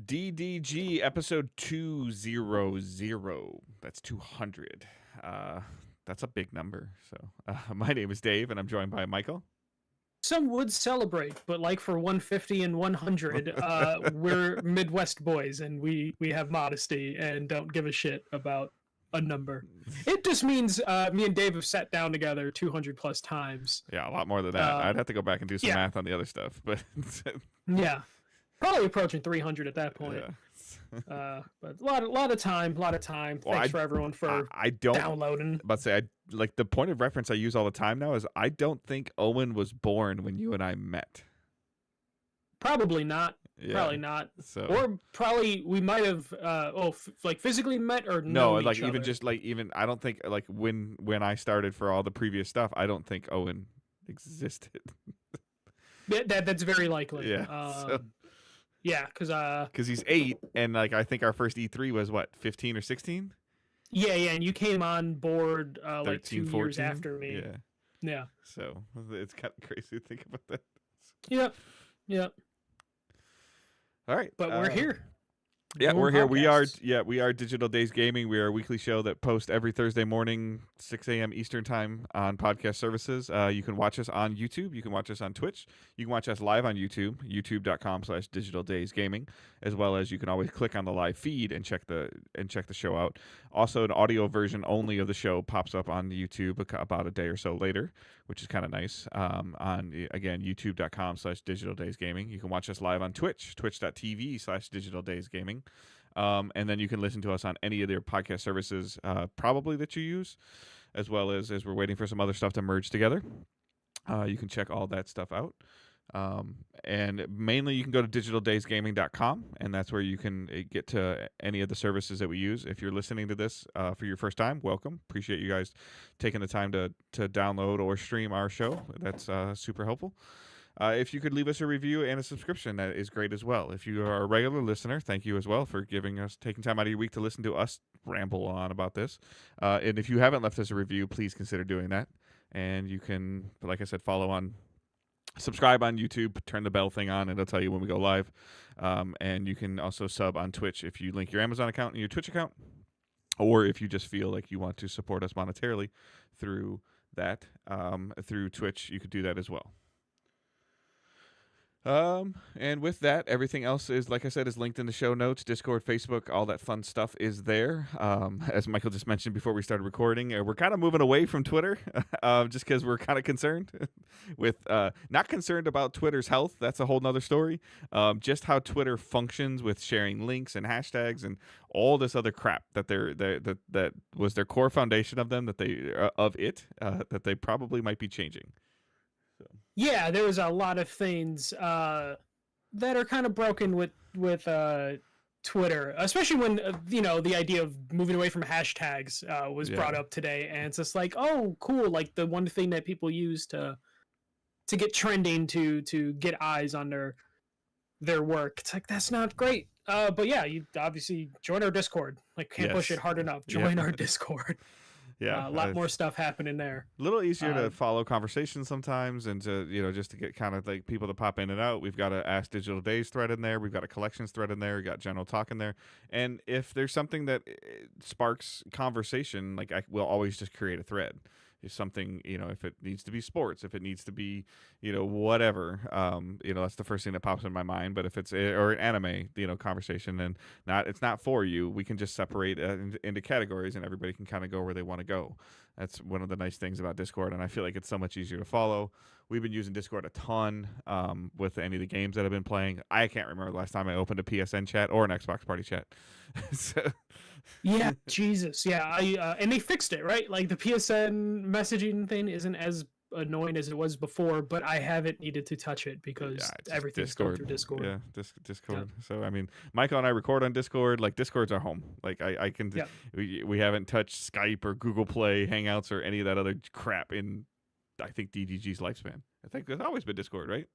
DDG episode 200. That's 200. That's a big number. So my name is Dave, and I'm joined by Michael. Some would celebrate, but like for 150 and 100, we're Midwest boys, and we have modesty and don't give a shit about a number. It just means me and Dave have sat down together 200 plus times. Yeah, a lot more than that. I'd have to go back and do some math on the other stuff, but yeah, probably approaching 300 at that point. Yeah. But a lot of time. Well, Thanks for everyone for downloading. But say, like the point of reference I use all the time now is I don't think Owen was born when you and I met. Probably not. Yeah. Probably not. So, or probably we might have like physically met or no, like each even other. just like even I don't think like when I started for all the previous stuff, I don't think Owen existed. That's very likely. Yeah. Yeah, because he's 8, and like I think our first E3 was what 15 or 16. Yeah, and you came on board 13, like 2 14? years after me. Yeah. So it's kind of crazy to think about that. Yep. All right, but we're here. Yeah, we're here. Podcasts. We are Digital Days Gaming. We are a weekly show that posts every Thursday morning, 6 a.m. Eastern time on podcast services. You can watch us on YouTube. You can watch us on Twitch. You can watch us live on YouTube, youtube.com/digitaldaysgaming, as well as you can always click on the live feed and check the show out. Also, an audio version only of the show pops up on YouTube about a day or so later, which is kind of nice. On again, youtube.com/digitaldaysgaming. You can watch us live on Twitch, twitch.tv/digitaldaysgaming. And then you can listen to us on any of their podcast services, probably that you use, as well as we're waiting for some other stuff to merge together. You can check all that stuff out. And mainly you can go to digitaldaysgaming.com, and that's where you can get to any of the services that we use. If you're listening to this for your first time, welcome. Appreciate you guys taking the time to download or stream our show. That's super helpful. if you could leave us a review and a subscription, that is great as well. If you are a regular listener, thank you as well for taking time out of your week to listen to us ramble on about this. And if you haven't left us a review, please consider doing that. And you can, like I said, subscribe on YouTube, turn the bell thing on, and it'll tell you when we go live. And you can also sub on Twitch if you link your Amazon account and your Twitch account, or if you just feel like you want to support us monetarily through that, through Twitch, you could do that as well. And with that, everything else is, like I said, is linked in the show notes. Discord, Facebook, all that fun stuff is there. As Michael just mentioned before we started recording, we're kind of moving away from Twitter, just because we're kind of concerned with, not concerned about Twitter's health. That's a whole nother story. Just how Twitter functions with sharing links and hashtags and all this other crap that was their core foundation of them, that they probably might be changing. Yeah, there was a lot of things that are kind of broken with Twitter, especially when the idea of moving away from hashtags was brought up today, and it's just like, oh, cool, like the one thing that people use to get trending, to get eyes on their work. It's like, that's not great. But yeah, you obviously join our Discord. Like, can't push it hard enough. Join our Discord. Yeah, a lot more stuff happening there. A little easier to follow conversations sometimes, and to just to get kind of like people to pop in and out. We've got a Ask Digital Days thread in there. We've got a collections thread in there. We got general talk in there. And if there's something that sparks conversation, like we'll always just create a thread. If something, if it needs to be sports, if it needs to be, whatever, that's the first thing that pops in my mind. But if it's or an anime, conversation, and it's not for you, we can just separate into categories, and everybody can kind of go where they want to go. That's one of the nice things about Discord, and I feel like it's so much easier to follow. We've been using Discord a ton with any of the games that I've been playing. I can't remember the last time I opened a PSN chat or an Xbox party chat. So. Yeah, Jesus, yeah. And they fixed it, right? Like, the PSN messaging thing isn't as annoying as it was before, but I haven't needed to touch it because everything's going through Discord. Yeah, Discord. Yeah. So I mean, Michael and I record on Discord. Like, Discord's our home. Like, I can. Yeah. We haven't touched Skype or Google Play, Hangouts, or any of that other crap in, I think, DDG's lifespan. I think there's always been Discord, right?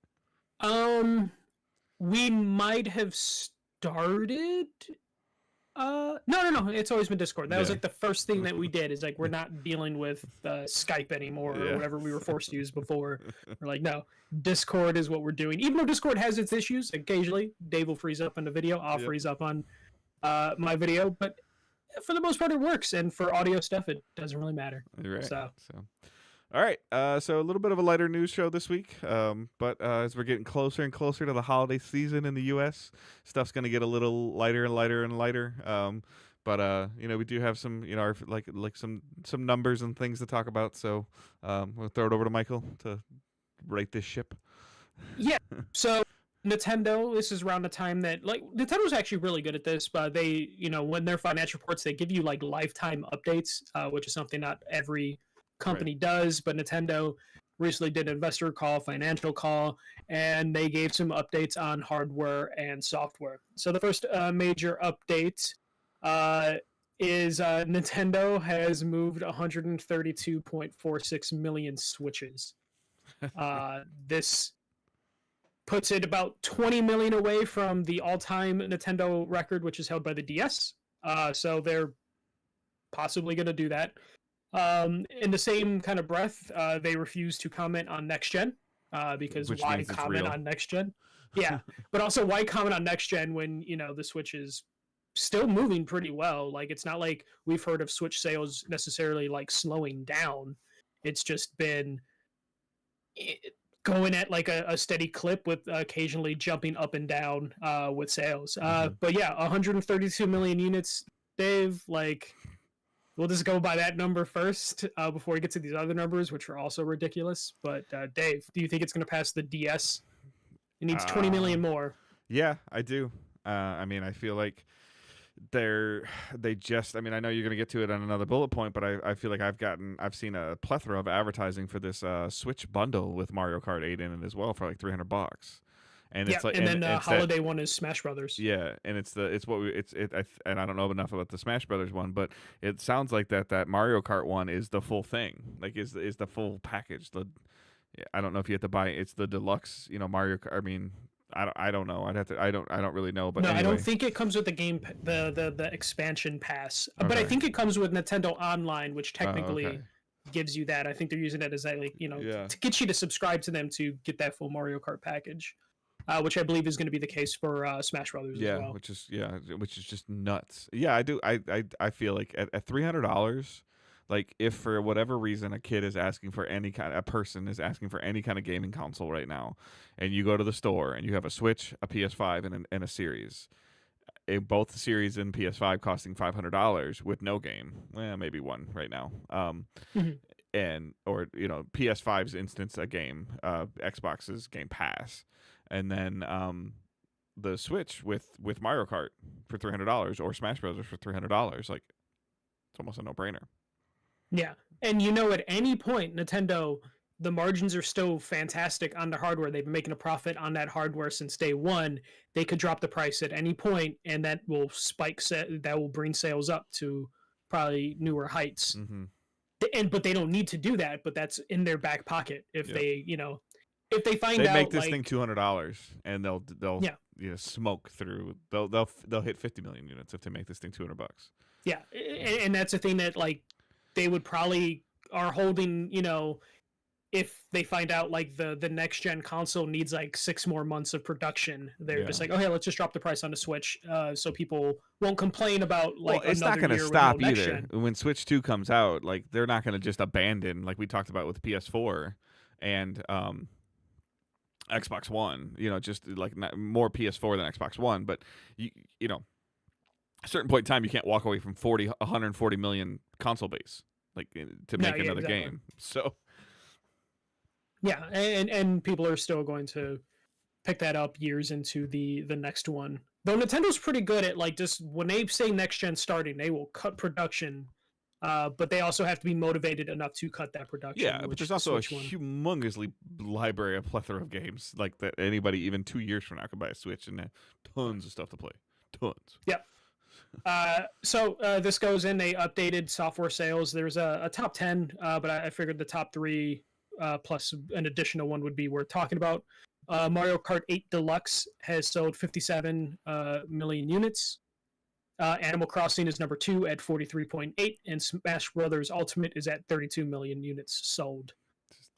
We might have started. No. It's always been Discord. That was like the first thing that we did. Is like, we're not dealing with Skype anymore or whatever we were forced to use before. We're like, no, Discord is what we're doing. Even though Discord has its issues, occasionally Dave will freeze up on the video. I'll freeze up on my video, but for the most part, it works. And for audio stuff, it doesn't really matter. Right. So. All right, so a little bit of a lighter news show this week, but as we're getting closer and closer to the holiday season in the U.S., stuff's going to get a little lighter and lighter and lighter. But we do have some, like some numbers and things to talk about. So we'll throw it over to Michael to rate this ship. Yeah. So Nintendo, this is around the time that, like, Nintendo's actually really good at this, but they, when their financial reports, they give you like lifetime updates, which is something not every company does, but Nintendo recently did an investor call, financial call, and they gave some updates on hardware and software. So the first major update is Nintendo has moved 132.46 million Switches. This puts it about 20 million away from the all-time Nintendo record, which is held by the DS. So they're possibly going to do that. In the same kind of breath, they refuse to comment on next gen, because why comment on next gen? Yeah, but also why comment on next gen when the Switch is still moving pretty well? Like, it's not like we've heard of Switch sales necessarily like slowing down. It's just been going at like a steady clip, with occasionally jumping up and down with sales. But yeah, 132 million units, Dave. Like, we'll just go by that number first before we get to these other numbers, which are also ridiculous. But Dave, do you think it's going to pass the DS? It needs 20 million more. Yeah, I do. I mean, I feel like I know you're going to get to it on another bullet point, but I feel like I've seen a plethora of advertising for this Switch bundle with Mario Kart 8 in it as well for like $300. And it's like, and then the holiday one is Smash Brothers. Yeah, and and I don't know enough about the Smash Brothers one, but it sounds like that Mario Kart one is the full thing, like is the full package. Yeah, I don't know if you have to buy. It's the deluxe, Mario. I mean, I don't know. I'd have to. I don't really know. But No, I don't anyway, think it comes with the the expansion pass, but I okay. think it comes with Nintendo Online, which Oh, okay. technically gives you that. I think they're using it as a, like, Yeah. to get you to subscribe to them to get that full Mario Kart package, which I believe is going to be the case for Smash Brothers as Yeah, well. which is just nuts. Yeah, I do. I feel like at $300, like if for whatever reason a person is asking for any kind of gaming console right now, and you go to the store and you have a Switch, a PS5, and a Series, both the Series and PS5 costing $500 with no game, well, maybe one right now. Mhm. And or PS5's instance a game, Xbox's Game Pass, and then the Switch with Mario Kart for $300 or Smash Brothers for $300. Like, it's almost a no brainer. Yeah, and at any point, Nintendo, the margins are still fantastic on the hardware. They've been making a profit on that hardware since day one. They could drop the price at any point, and that will that will bring sales up to probably newer heights. Mm-hmm. But they don't need to do that. But that's in their back pocket if Yep. they if they find They out, make this like, thing $200, and they'll yeah, smoke through. They'll hit 50 million units if they make this thing $200. yeah, and that's the thing that, like, they would probably are holding, if they find out, like, the next gen console needs like 6 more months of production, they're just Yeah. like, okay, let's just drop the price on the Switch, so people won't complain about, like, Well, it's not another going to year stop with no next either. gen. When Switch 2 comes out, like, they're not going to just abandon, like we talked about with PS4 and Xbox One. Just like more PS4 than Xbox One, but you know, a certain point in time, you can't walk away from 140 million console base, like, to No, make yeah, another exactly. game. So Yeah, and people are still going to pick that up years into the next one. Though Nintendo's pretty good at, like, just when they say next gen starting, they will cut production, but they also have to be motivated enough to cut that production. yeah, but Which there's the also a Switch one. humongously library, a plethora of games like that anybody even 2 years from now could buy a Switch and have tons of stuff to play. Tons. Yep. So this goes in. They updated software sales. There's a top 10, but I figured the top 3 plus an additional one would be worth talking about. Mario Kart 8 Deluxe has sold 57 million units. Animal Crossing is number 2 at 43.8, and Smash Brothers Ultimate is at 32 million units sold.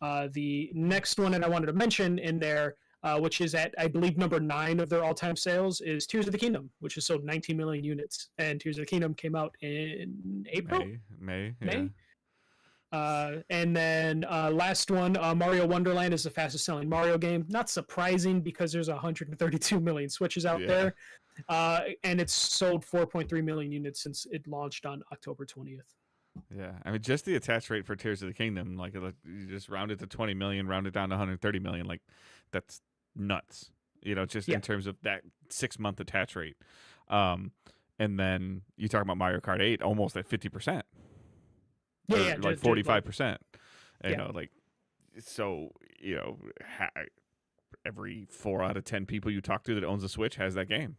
The next one that I wanted to mention in there, which is at, I believe, number 9 of their all-time sales, is Tears of the Kingdom, which has sold 19 million units. And Tears of the Kingdom came out in April, May. May. And then last one, Mario Wonderland is the fastest selling Mario game. Not surprising because there's 132 million Switches out there. And it's sold 4.3 million units since it launched on October 20th. Yeah, I mean, just the attach rate for Tears of the Kingdom, like, you just round it to 20 million, round it down to 130 million, like, that's nuts. Just in terms of that 6-month attach rate. And then you talk about Mario Kart 8, almost at 50%. Yeah, like 45%. Like, so, every 4 out of 10 people you talk to that owns a Switch has that game.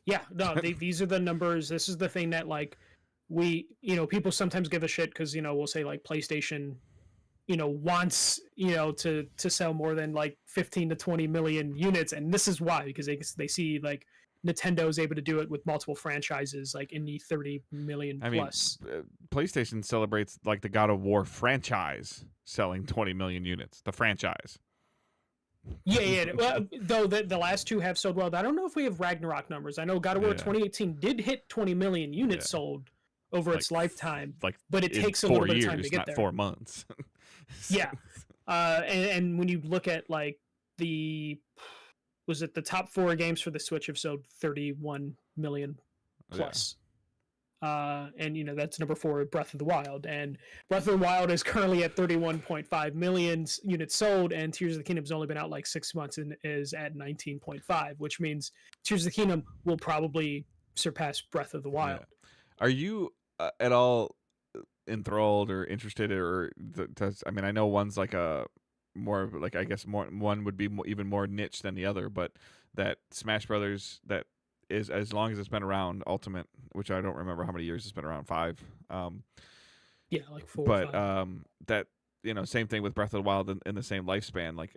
Yeah, no, these are the numbers. This is the thing that, like, people sometimes give a shit because, we'll say, like, PlayStation, wants, to sell more than, like, 15 to 20 million units. And this is why, because they see, like, Nintendo is able to do it with multiple franchises, like in the 30 million plus. I mean, PlayStation celebrates, like, the God of War franchise selling 20 million units. The franchise. Yeah. Well, though the last 2 have sold well. I don't know if we have Ragnarok numbers. I know God of War 2018 did hit 20 million units sold over its lifetime, but it takes a little bit of time to get there. 4 months. Yeah. And when you look at, like, was it the top 4 games for the Switch have sold 31 million plus. And that's number 4, Breath of the Wild, and Breath of the Wild is currently at 31.5 million units sold, and Tears of the Kingdom's only been out like 6 months and is at 19.5, which means Tears of the Kingdom will probably surpass Breath of the Wild. Are you at all enthralled or interested, or I mean, I know one's like a more, like, I guess one would be even more niche than the other, but that Smash Brothers, that is, as long as it's been around, Ultimate, which I don't remember how many years it's been around, 5. Yeah, like 4 but or 5. that same thing with Breath of the Wild in the same lifespan. Like,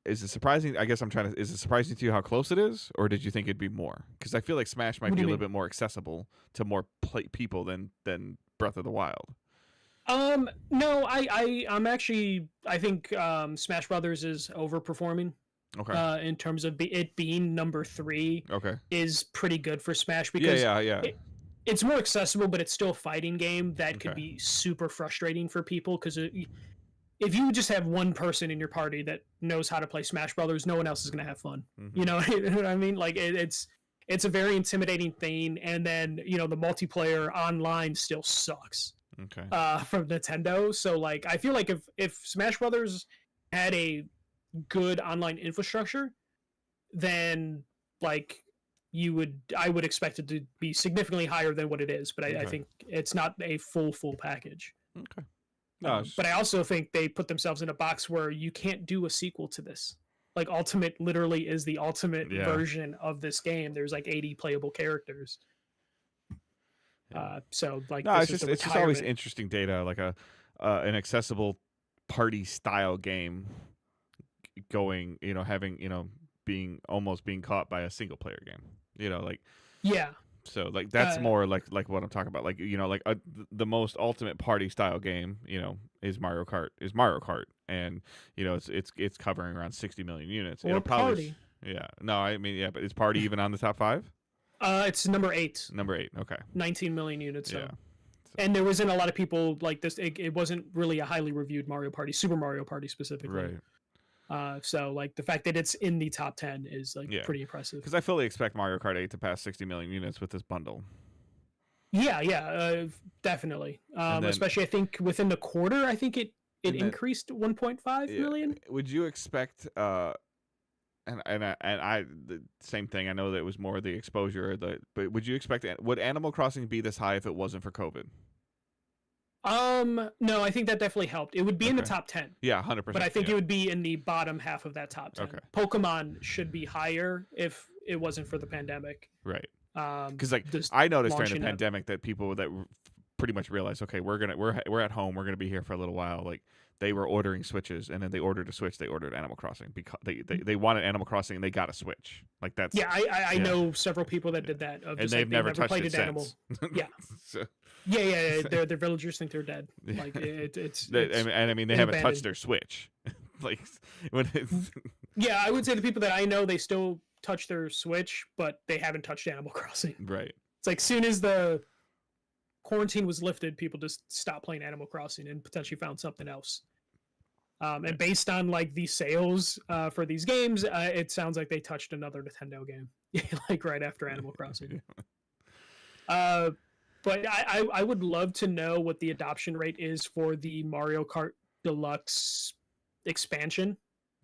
is it surprising? I guess is it surprising to you how close it is, or did you think it'd be more? Because I feel like Smash might What be do a you little mean? bit more accessible to more people than Breath of the Wild. No, I think Smash Brothers is overperforming. Okay. In terms of it being number 3 Okay. is pretty good for Smash Yeah. because Yeah. it's more accessible, but it's still a fighting game that could Okay. be super frustrating for people because if you just have one person in your party that knows how to play Smash Brothers, no one else is going to have fun. Mm-hmm. You know what I mean? Like it's a very intimidating thing, and then the multiplayer online still sucks. Okay. From Nintendo, so like I feel like if Smash Brothers had a good online infrastructure, then like I would expect it to be significantly higher than what it is, but I think it's not a full package. Okay. No, But I also think they put themselves in a box where you can't do a sequel to this. Like Ultimate literally is the ultimate version of this game. There's like 80 playable characters. So like no, this it's just always interesting data, like an accessible party style game going, having, being caught by a single player game, like, yeah. so like that's more like what I'm talking about, like, like the most ultimate party style game, is Mario Kart, and it's covering around 60 million units. Or Party. Yeah, no, I mean, yeah, but is Party even on the top 5? It's number 8. Number 8, okay. 19 million units. Yeah. So. And there wasn't a lot of people like this. It wasn't really a highly reviewed Mario Party, Super Mario Party specifically. Right. So like the fact that it's in the top 10 is like pretty impressive. Because I fully expect Mario Kart 8 to pass 60 million units with this bundle. Yeah, definitely. Especially I think within the quarter, I think it increased 1.5 million. Would you expect? And I the same thing. I know that it was more the exposure. But would you expect? Would Animal Crossing be this high if it wasn't for COVID? No, I think that definitely helped. It would be in the top 10. Yeah, 100%. But I think it would be in the bottom half of that top 10. Okay. Pokemon should be higher if it wasn't for the pandemic. Right. Because like I noticed during the pandemic that people that pretty much realized, okay, we're at home, we're gonna be here for a little while. Like they were ordering Switches, and then they ordered a Switch. They ordered Animal Crossing because they wanted Animal Crossing, and they got a Switch. Like that's I know several people that did that. And they've never touched it since. Yeah. So. Yeah. Their villagers think they're dead. Like it's and I mean they haven't touched their Switch. Like when it's yeah, I would say the people that I know, they still touch their Switch, but they haven't touched Animal Crossing. Right. It's like soon as the quarantine was lifted, people just stopped playing Animal Crossing and potentially found something else. And based on like the sales for these games, it sounds like they touched another Nintendo game, like right after Animal Crossing. But I would love to know what the adoption rate is for the Mario Kart Deluxe expansion.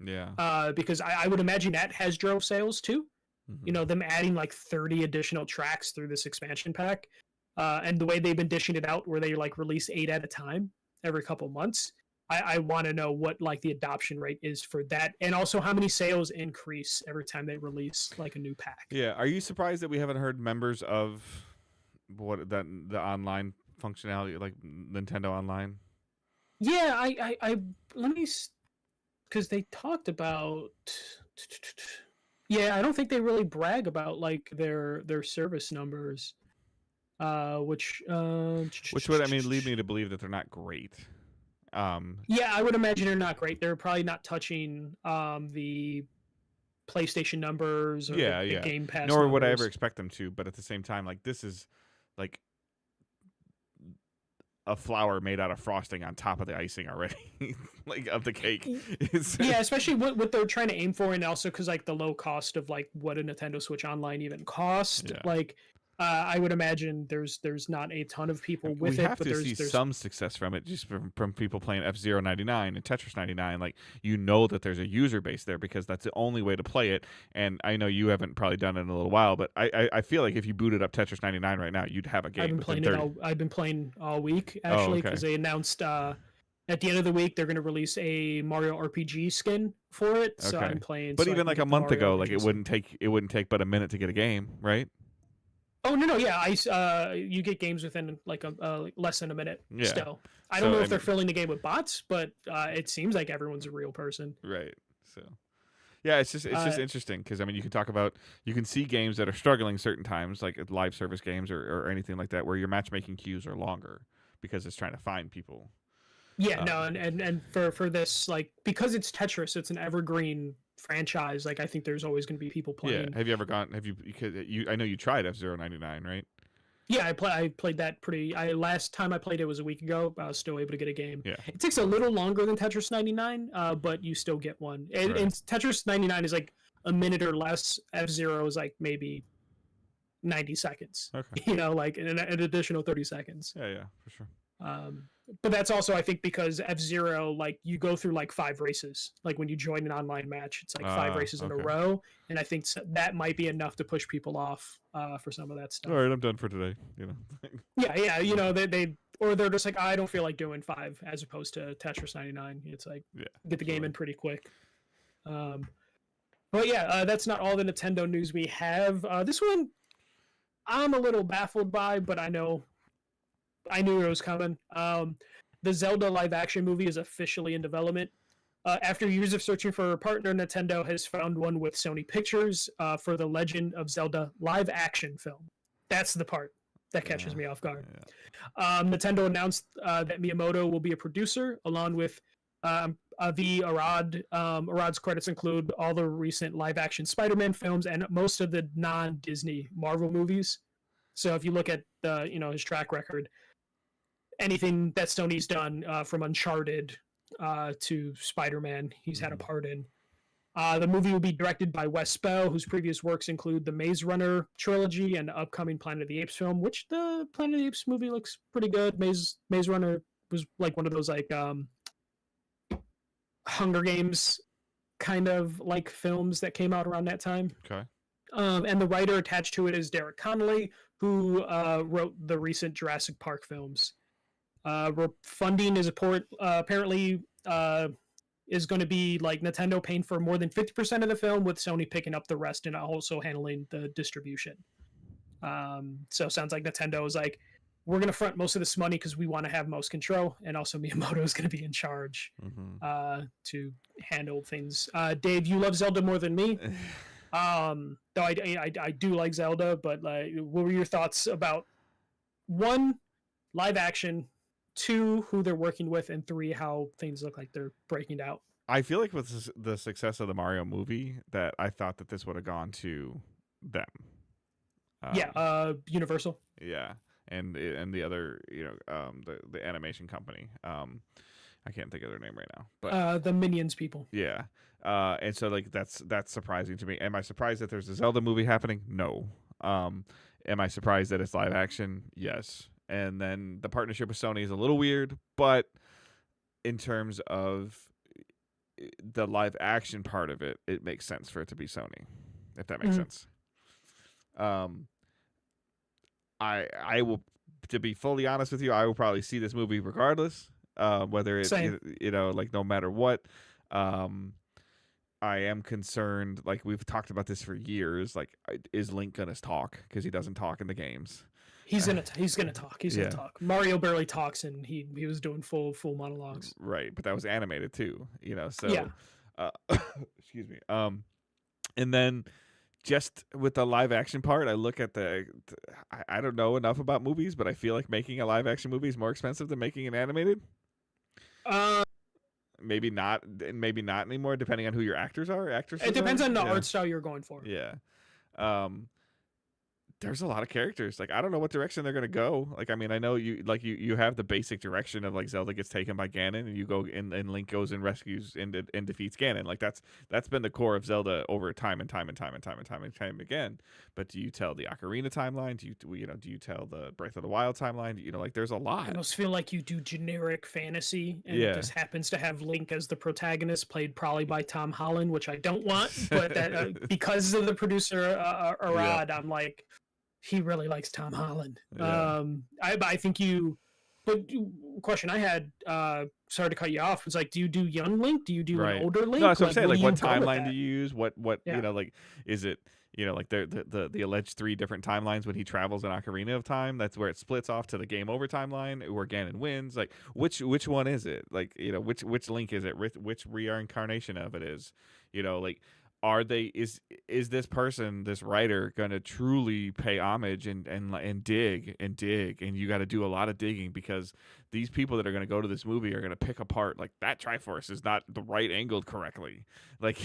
Yeah. Because I would imagine that has drove sales too. Mm-hmm. Them adding like 30 additional tracks through this expansion pack. And the way they've been dishing it out, where they like release 8 at a time every couple months. I want to know what like the adoption rate is for that, and also how many sales increase every time they release like a new pack. Yeah. Are you surprised that we haven't heard members of the online functionality, like Nintendo Online? Yeah, I let me, because they talked about. Yeah, I don't think they really brag about like their service numbers, which would lead me to believe that they're not great. Yeah, I would imagine they're not great. They're probably not touching the PlayStation numbers or the Game Pass. Nor numbers. would I ever expect them to. But at the same time, like this is like a flower made out of frosting on top of the icing already, like of the cake. Yeah, especially what they're trying to aim for, and also because like the low cost of like what a Nintendo Switch Online even cost. Yeah. Like I would imagine there's not a ton of people with we it, have but to see some success from it, just from people playing F-Zero 99 and Tetris 99. Like that there's a user base there because that's the only way to play it. And I know you haven't probably done it in a little while, but I feel like if you booted up Tetris 99 right now, you'd have a game. I've been playing all week actually because they announced at the end of the week they're going to release a Mario RPG skin for it. So I'm playing. But even like a month ago, like it wouldn't take but a minute to get a game, right? Oh no, yeah, you get games within like less than a minute. Yeah. Still, I So, don't know I if they're mean, filling the game with bots, but it seems like everyone's a real person. right. So yeah, it's just Uh, interesting because I mean, you can see games that are struggling certain times, like live service games or anything like that, where your matchmaking queues are longer because it's trying to find people. yeah, no, Um, and for this, like, because it's Tetris, it's an evergreen franchise. Like, I think there's always going to be people yeah. playing. Have you ever gone? Have you? Because you, I know you tried F-Zero 99, right? Yeah, I played that pretty. I last time I played it was a week ago. I was still able to get a game. Yeah. It takes a little longer than Tetris 99, but you still get one. Right. And Tetris 99 is like a minute or less. F-Zero is like maybe 90 seconds. Okay. You know, like an additional 30 seconds. Yeah, yeah, for sure. Um, but that's also, I think, because F-Zero, like, you go through like 5 races. Like when you join an online match, it's like 5 races in a Okay. row, and I think that might be enough to push people off for some of that stuff. All right, I'm done for today. You know. Yeah, you know, they or they're just like, I don't feel like doing 5, as opposed to Tetris 99. It's like, Yeah. get the game absolutely. in pretty quick. But yeah, that's not all the Nintendo news we have. This one, I'm a little baffled by, but I knew it was coming. The Zelda live action movie is officially in development. After years of searching for a partner, Nintendo has found one with Sony Pictures for the Legend of Zelda live action film. That's the part that catches Yeah, me off guard. Yeah. Nintendo announced that Miyamoto will be a producer, along with Avi Arad. Arad's credits include all the recent live action Spider-Man films and most of the non-Disney Marvel movies. So if you look at his track record, anything that Sony's done, from Uncharted to Spider-Man, he's had a part in. The movie will be directed by Wes Spell, whose previous works include the Maze Runner trilogy and the upcoming Planet of the Apes film, which the Planet of the Apes movie looks pretty good. Maze Runner was like one of those like Hunger Games kind of like films that came out around that time. Okay. And the writer attached to it is Derek Connolly, who wrote the recent Jurassic Park films. Funding is apparently is going to be like Nintendo paying for more than 50% of the film, with Sony picking up the rest and also handling the distribution. So it sounds like Nintendo is like, we're going to front most of this money because we want to have most control, and also Miyamoto is going to be in charge to handle things. Dave, you love Zelda more than me. Though I do like Zelda, but like, what were your thoughts about 1, live action, 2, who they're working with, and 3, how things look like they're breaking out? I feel like with the success of the Mario movie, that I thought that this would have gone to them. Universal. Yeah, and the other, the animation company. I can't think of their name right now, but The Minions people. yeah. And so like that's surprising to me. Am I surprised that there's a Zelda movie happening? No. Am I surprised that it's live action? Yes. And then the partnership with Sony is a little weird, but in terms of the live action part of it, it makes sense for it to be Sony, if that makes sense. I will, to be fully honest with you, I will probably see this movie regardless, whether it's like no matter what. I am concerned, like we've talked about this for years, like is Link gonna talk, because he doesn't talk in the games. He's gonna talk. He's gonna talk. Mario barely talks, and he was doing full monologues. Right, but that was animated too, so Yeah. excuse me. And then just with the live action part, I look at I don't know enough about movies, but I feel like making a live action movie is more expensive than making an animated. Maybe not anymore, depending on who your actors are. It depends on the art style you're going for. Yeah. There's a lot of characters. Like, I don't know what direction they're gonna go. Like, I mean, I know you have the basic direction of like Zelda gets taken by Ganon, and you go and Link goes and rescues and defeats Ganon. Like that's been the core of Zelda over time and time again. But do you tell the Ocarina timeline? Do you tell the Breath of the Wild timeline? Like there's a lot. I almost feel like you do generic fantasy, and it just happens to have Link as the protagonist, played probably by Tom Holland, which I don't want, but that because of the producer Arad, I'm like, he really likes Tom Holland. Yeah. I think you But question I had, sorry to cut you off, was like, do you do young Link? Do you do an Right. older Link? No, that's what I'm saying. Where Like, do you what go with timeline do that? you use? What Yeah. like, is it, like the alleged 3 different timelines when he travels in Ocarina of Time? That's where it splits off to the game over timeline where Ganon wins. Like, which one is it? Like, which Link is it? Which reincarnation of it is? Like, are they is this person, this writer, gonna truly pay homage and dig and you got to do a lot of digging, because these people that are going to go to this movie are going to pick apart, like, that Triforce is not the right angled correctly, like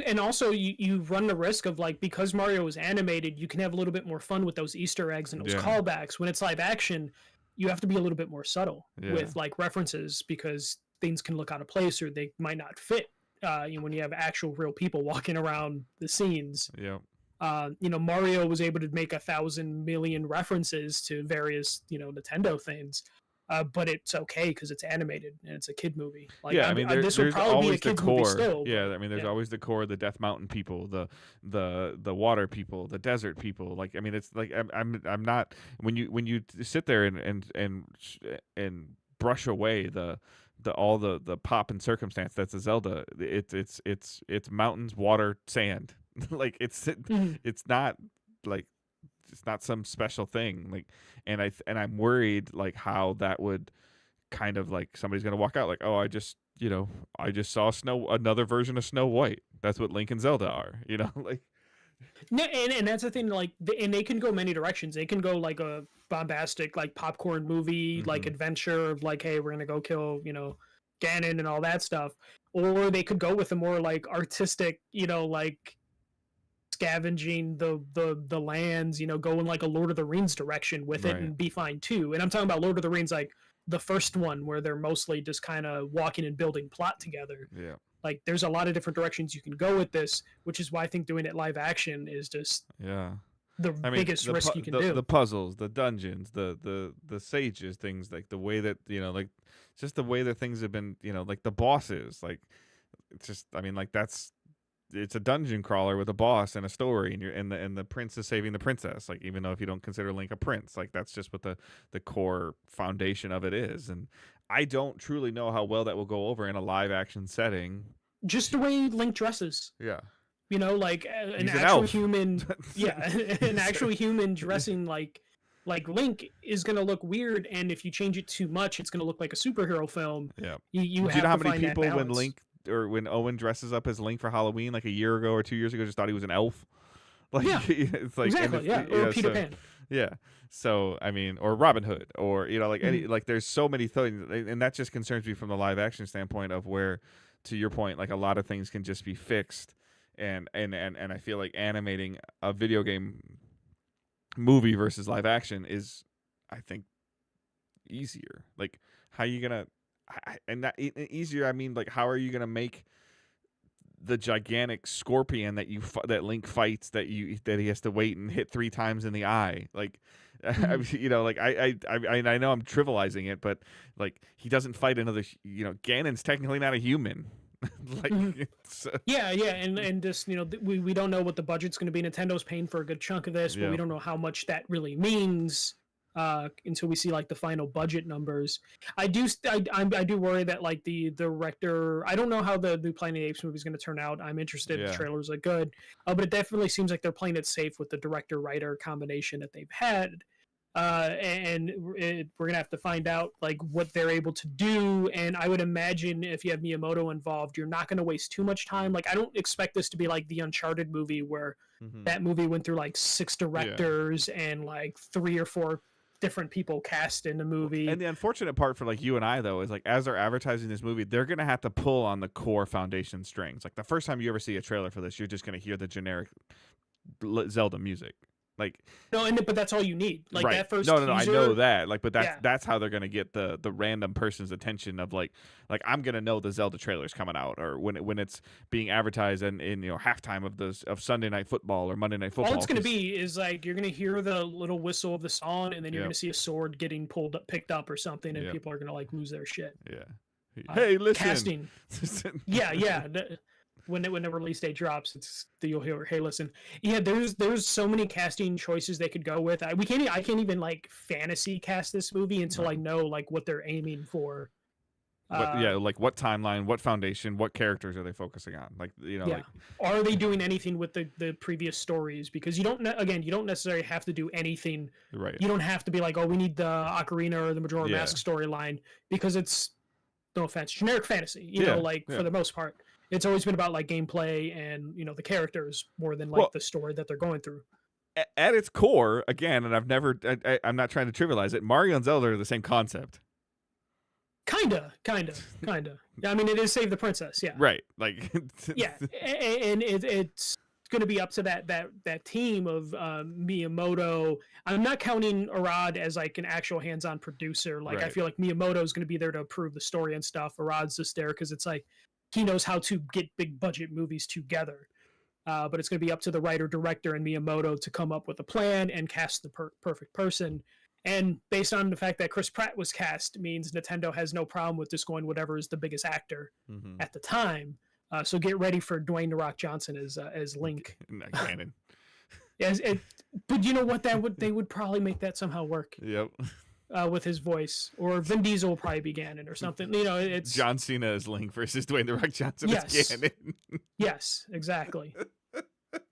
And also you run the risk of, like, because Mario is animated, you can have a little bit more fun with those Easter eggs and those Yeah. callbacks. When it's live action, you have to be a little bit more subtle Yeah. with, like, references, because things can look out of place or they might not fit. When you have actual real people walking around the scenes. Yeah. Mario was able to make 1,000 million references to various, Nintendo things. But it's okay because it's animated and it's a kid movie. Like, yeah, I mean, this would there's probably be a always the kid's movie core. still. Yeah, but, I mean, there's yeah. always the core, the Death Mountain people, the water people, the desert people. Like, I mean, it's like I'm not, when you sit there and brush away all the pop and circumstance that's a Zelda. It's mountains, water, sand. Like, Mhm. it's not like, it's not some special thing. Like, and I'm worried, like, how that would kind of, like, somebody's gonna walk out like, oh, I just saw another version of Snow White. That's what Link and Zelda are. Like. No, and that's the thing. Like, and they can go many directions. They can go like a bombastic, like, popcorn movie, like, Mhm. adventure of, like, hey, we're gonna go kill, Ganon and all that stuff, or they could go with a more, like, artistic, like, scavenging the lands, go in, like, a Lord of the Rings direction with it Right. and be fine too. And I'm talking about Lord of the Rings, like the first one, where they're mostly just kind of walking and building plot together. Yeah. Like, there's a lot of different directions you can go with this, which is why I think doing it live action is just Yeah. the I mean, biggest risk you can the do. puzzles, the dungeons, the sages, things like the way that, like, just the way that things have been, like the bosses, like, it's just, I mean, like, it's a dungeon crawler with a boss and a story, and the prince is saving the princess. Like, even though if you don't consider Link a prince, like, that's just what the core foundation of it is. And I don't truly know how well that will go over in a live action setting. Just the way Link dresses, Yeah. like, an He's an actual elf. human. Yeah, an actual human dressing like Link is gonna look weird, and if you change it too much, it's gonna look like a superhero film. Yeah. You Do have you know how to many find that people, when balance. Link or when Owen dresses up as Link for Halloween, like a year ago or 2 years ago, just thought he was an elf? Like, Yeah, it's like, and exactly. Yeah, or Peter so, Pan. yeah. So, I mean, or Robin Hood, or, like, Mm-hmm. any, like, there's so many things, and that just concerns me from the live action standpoint of where, to your point, like, a lot of things can just be fixed, and I feel like animating a video game movie versus live action is, I think, easier. Like, how you gonna, and that easier, I mean, like, how are you gonna make the gigantic scorpion that Link fights, that he has to wait and hit 3 times in the eye, like, I mean, like, I know I'm trivializing it, but, like, he doesn't fight another, Ganon's technically not a human. Like, it's, Yeah, and just, we don't know what the budget's going to be. Nintendo's paying for a good chunk of this, but Yeah. we don't know how much that really means until we see, like, the final budget numbers. I do worry that, like, the director. I don't know how the new Planet of the Apes movie is going to turn out. I'm interested. Yeah. The trailers are good, but it definitely seems like they're playing it safe with the director writer combination that they've had. And we're gonna have to find out, like, what they're able to do. And I would imagine if you have Miyamoto involved, you're not going to waste too much time. Like, I don't expect this to be like the Uncharted movie, where Mhm. that movie went through, like, 6 directors and, like, 3 or 4 different people cast in the movie. And the unfortunate part for, like, you and I, though, is, like, as they're advertising this movie, they're gonna have to pull on the core foundation strings. Like, the first time you ever see a trailer for this, you're just gonna hear the generic Zelda music. Like, No, but that's all you need. Like, right. that first No, I teaser- know that. Like, but Yeah. that's how they're gonna get the random person's attention of, like, I'm gonna know the Zelda trailer's coming out, or when it's being advertised in halftime of Sunday Night Football or Monday Night Football. All it's going to be is, like, you're going to hear the little whistle of the song, and then you're Yep. going to see a sword getting picked up or something, and Yep. people are going to, like, lose their shit. Yeah. Hey, listen. Casting. Yeah. when the release date drops, you'll hear, hey, listen, yeah, there's so many casting choices they could go with. I can't even like fantasy cast this movie until I Right. know like what they're aiming for. Yeah, like what timeline, what foundation, what characters are they focusing on? Like, Yeah. like Are they doing anything with the previous stories? Because you don't necessarily have to do anything. right. You don't have to be like, oh, we need the Ocarina or the Majora Yeah. Mask storyline, because it's, no offense, generic fantasy. Yeah, Like yeah. for the most part, it's always been about like gameplay and the characters more than like Well- the story that they're going through. At its core, again, and I'm not trying to trivialize it. Mario and Zelda are the same concept. Kinda. Yeah, I mean, it is Save the Princess. Yeah. Right. Like. Yeah, and it's going to be up to that team of Miyamoto. I'm not counting Arad as like an actual hands-on producer. Like I Right. feel like Miyamoto is going to be there to approve the story and stuff. Arad's just there because it's like he knows how to get big budget movies together. But it's going to be up to the writer, director, and Miyamoto to come up with a plan and cast the perfect person. And based on the fact that Chris Pratt was cast, means Nintendo has no problem with just going whatever is the biggest actor Mhm. at the time. So get ready for Dwayne The Rock Johnson as Link. Not canon. But you know what? They would probably make that somehow work Yep. with his voice, or Vin Diesel will probably be Ganon or something. It's John Cena as Link versus Dwayne the Rock Johnson as Yes. Ganon. yes, exactly.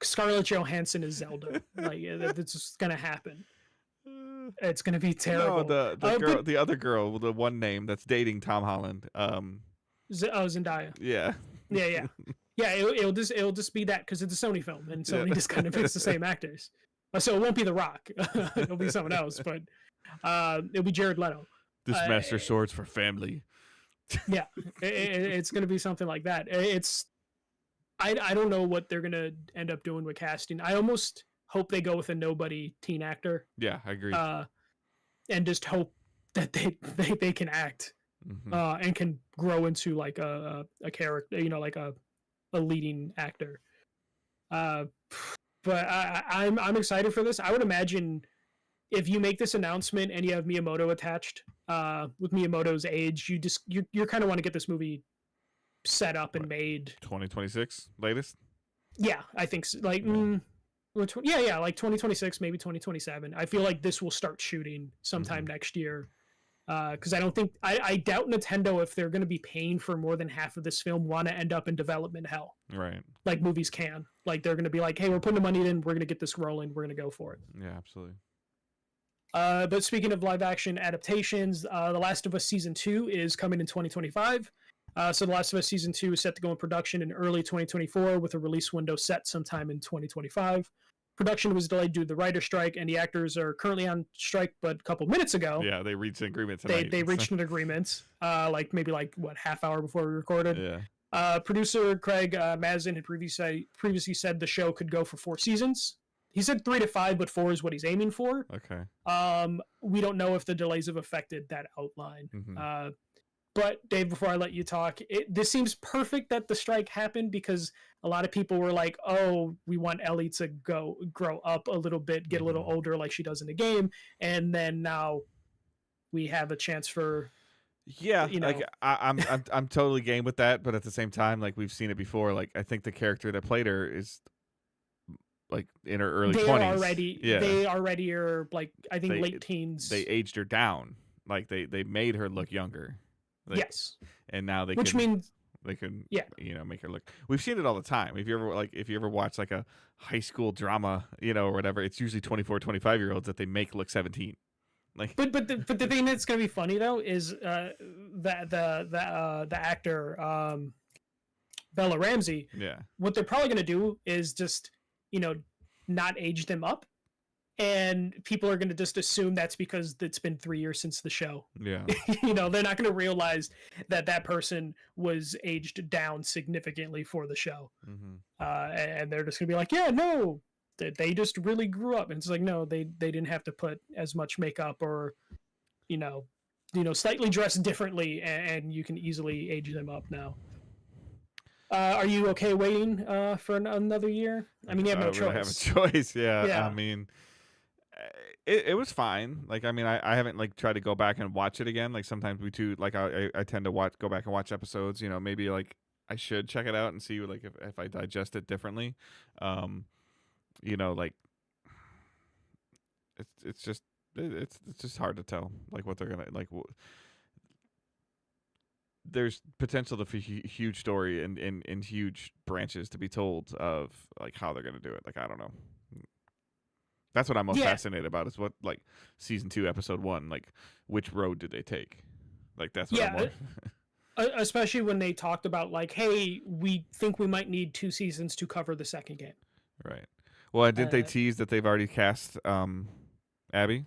Scarlett Johansson is Zelda. Like that's just gonna happen. It's gonna be terrible. No, the but- girl, the other girl, the one name that's dating Tom Holland. Zendaya. Yeah. Yeah. It'll just be that because it's a Sony film, and Sony Yeah. just kind of picks the same actors. So it won't be The Rock. It'll be someone else, but it'll be Jared Leto. This master swords for family. Yeah, it's going to be something like that. I don't know what they're going to end up doing with casting. I almost hope they go with a nobody teen actor, Yeah, I agree. and just hope that they can act Mhm. and can grow into like a character, like a leading actor. But I'm excited for this. I would imagine if you make this announcement and you have Miyamoto attached, with Miyamoto's age, you kind of want to get this movie set up and made. 2026 latest. Yeah, I think so. Like, Yeah. yeah, like 2026, maybe 2027. I feel like this will start shooting sometime Mhm. next year. Because I doubt Nintendo, if they're going to be paying for more than half of this film, want to end up in development hell Right. like movies can. Like they're going to be like, hey, we're putting the money in, we're going to get this rolling, we're going to go for it. Yeah, absolutely. But speaking of live action adaptations, The Last of Us Season 2 is coming in 2025. So The Last of Us Season 2 is set to go in production in early 2024 with a release window set sometime in 2025. Production was delayed due to the writer's strike, and the actors are currently on strike, but a couple minutes ago, Yeah, they reached an agreement they tonight. reached an agreement, maybe half hour before we recorded. Yeah. Producer Craig Mazin had previously said the show could go for 4 seasons. He said 3 to 5, but 4 is what he's aiming for. Okay. We don't know if the delays have affected that outline. Mhm. But Dave, before I let you talk, this seems perfect that the strike happened, because a lot of people were like, "Oh, we want Ellie to grow up a little bit, get a little Mhm. older, like she does in the game," and then now we have a chance for. Yeah, You like know. I'm totally game with that, but at the same time, like we've seen it before. Like I think the character that played her is like in her early They 20s. are already. Yeah. They already are like, I think, They- late teens. They aged her down. Like they made her look younger. Like, yes, And now they which can, means they can yeah. make her look. We've seen it all the time. If you ever watch like a high school drama, or whatever, it's usually 24, 25-year-olds that they make look 17. Like But the thing that's gonna be funny though is the actor Bella Ramsey. yeah. What they're probably gonna do is just not age them up, and people are gonna just assume that's because it's been 3 years since the show. Yeah. They're not gonna realize that person was aged down significantly for the show, hmm and they're just gonna be like, yeah, no. They just really grew up, and it's like, no, they didn't have to put as much makeup or slightly dressed differently, and you can easily age them up now. Are you okay waiting for another year? I mean, you have no really have a choice. choice. Yeah. Yeah. I mean, it was fine. Like I mean, I haven't like tried to go back and watch it again. Like sometimes we do. Like I tend to go back and watch episodes. Maybe like I should check it out and see like if I digest it differently. Um, like it's just it's just hard to tell like what they're gonna like. There's potential for huge story and huge branches to be told of like how they're gonna do it. Like I don't know. That's what I'm most fascinated about is what like season 2, episode 1, like which road did they take? Like that's what I'm more. Especially when they talked about like, hey, we think we might need 2 seasons to cover the second game. Right. Well, did they tease that they've already cast Abby?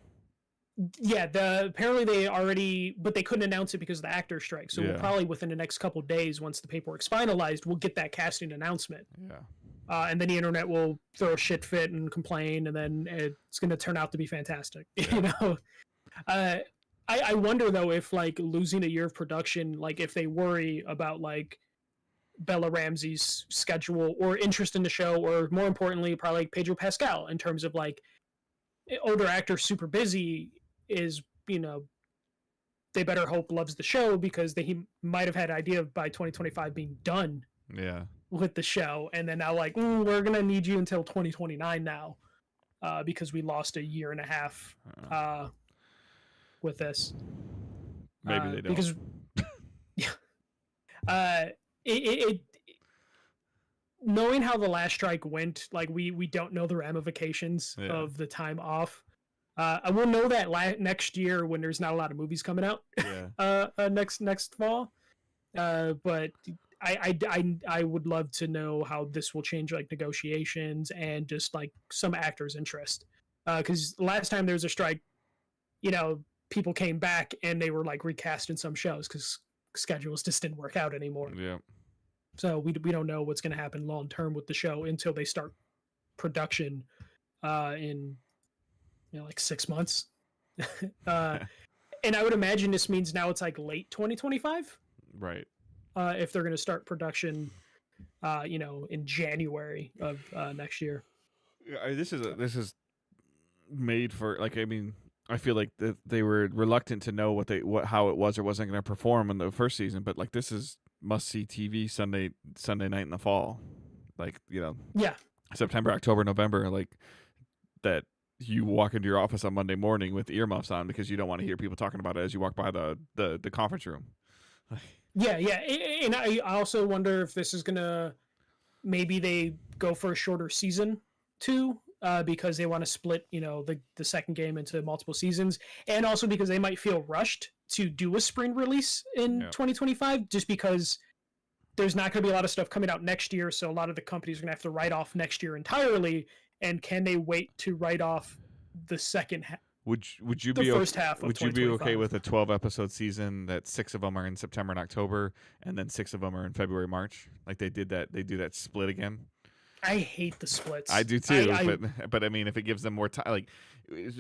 Yeah, apparently they already, but they couldn't announce it because of the actor strike. So we'll probably within the next couple of days, once the paperwork's finalized, we'll get that casting announcement. Yeah. And then the internet will throw a shit fit and complain, and then it's going to turn out to be fantastic. Yeah. I wonder though if like losing a year of production, like if they worry about like Bella Ramsey's schedule or interest in the show, or more importantly, probably like Pedro Pascal in terms of like older actor super busy is, they better hope loves the show because he might have had idea of by 2025 being done. Yeah. With the show, and then now like we're gonna need you until 2029 now, because we lost a year and a half with this. Maybe they don't. Because it knowing how the last strike went, like we don't know the ramifications of the time off. I will know that next year when there's not a lot of movies coming out. Next fall. But I would love to know how this will change like negotiations and just like some actors' interest. Because last time there was a strike, people came back and they were like recast in some shows because schedules just didn't work out anymore. Yeah. So we don't know what's going to happen long term with the show until they start production in like 6 months. And I would imagine this means now it's like late 2025. Right. If they're going to start production, in January of next year. This is made for like, I mean, I feel like they were reluctant to know how it was or wasn't going to perform in the first season, but like this is must see TV Sunday night in the fall, like September, October, November, like that. You walk into your office on Monday morning with earmuffs on because you don't want to hear people talking about it as you walk by the conference room. Yeah, and I also wonder if this is gonna maybe they go for a shorter season too, because they want to split the second game into multiple seasons, and also because they might feel rushed to do a spring release in 2025 just because there's not going to be a lot of stuff coming out next year, so a lot of the companies are going to have to write off next year entirely. And can they wait to write off the second half? Would you be first half? Would you be okay with a 12-episode season that 6 of them are in September and October, and then 6 of them are in February, March? Like they did that. They do that split again. I hate the splits. I do too. But I mean, if it gives them more time, like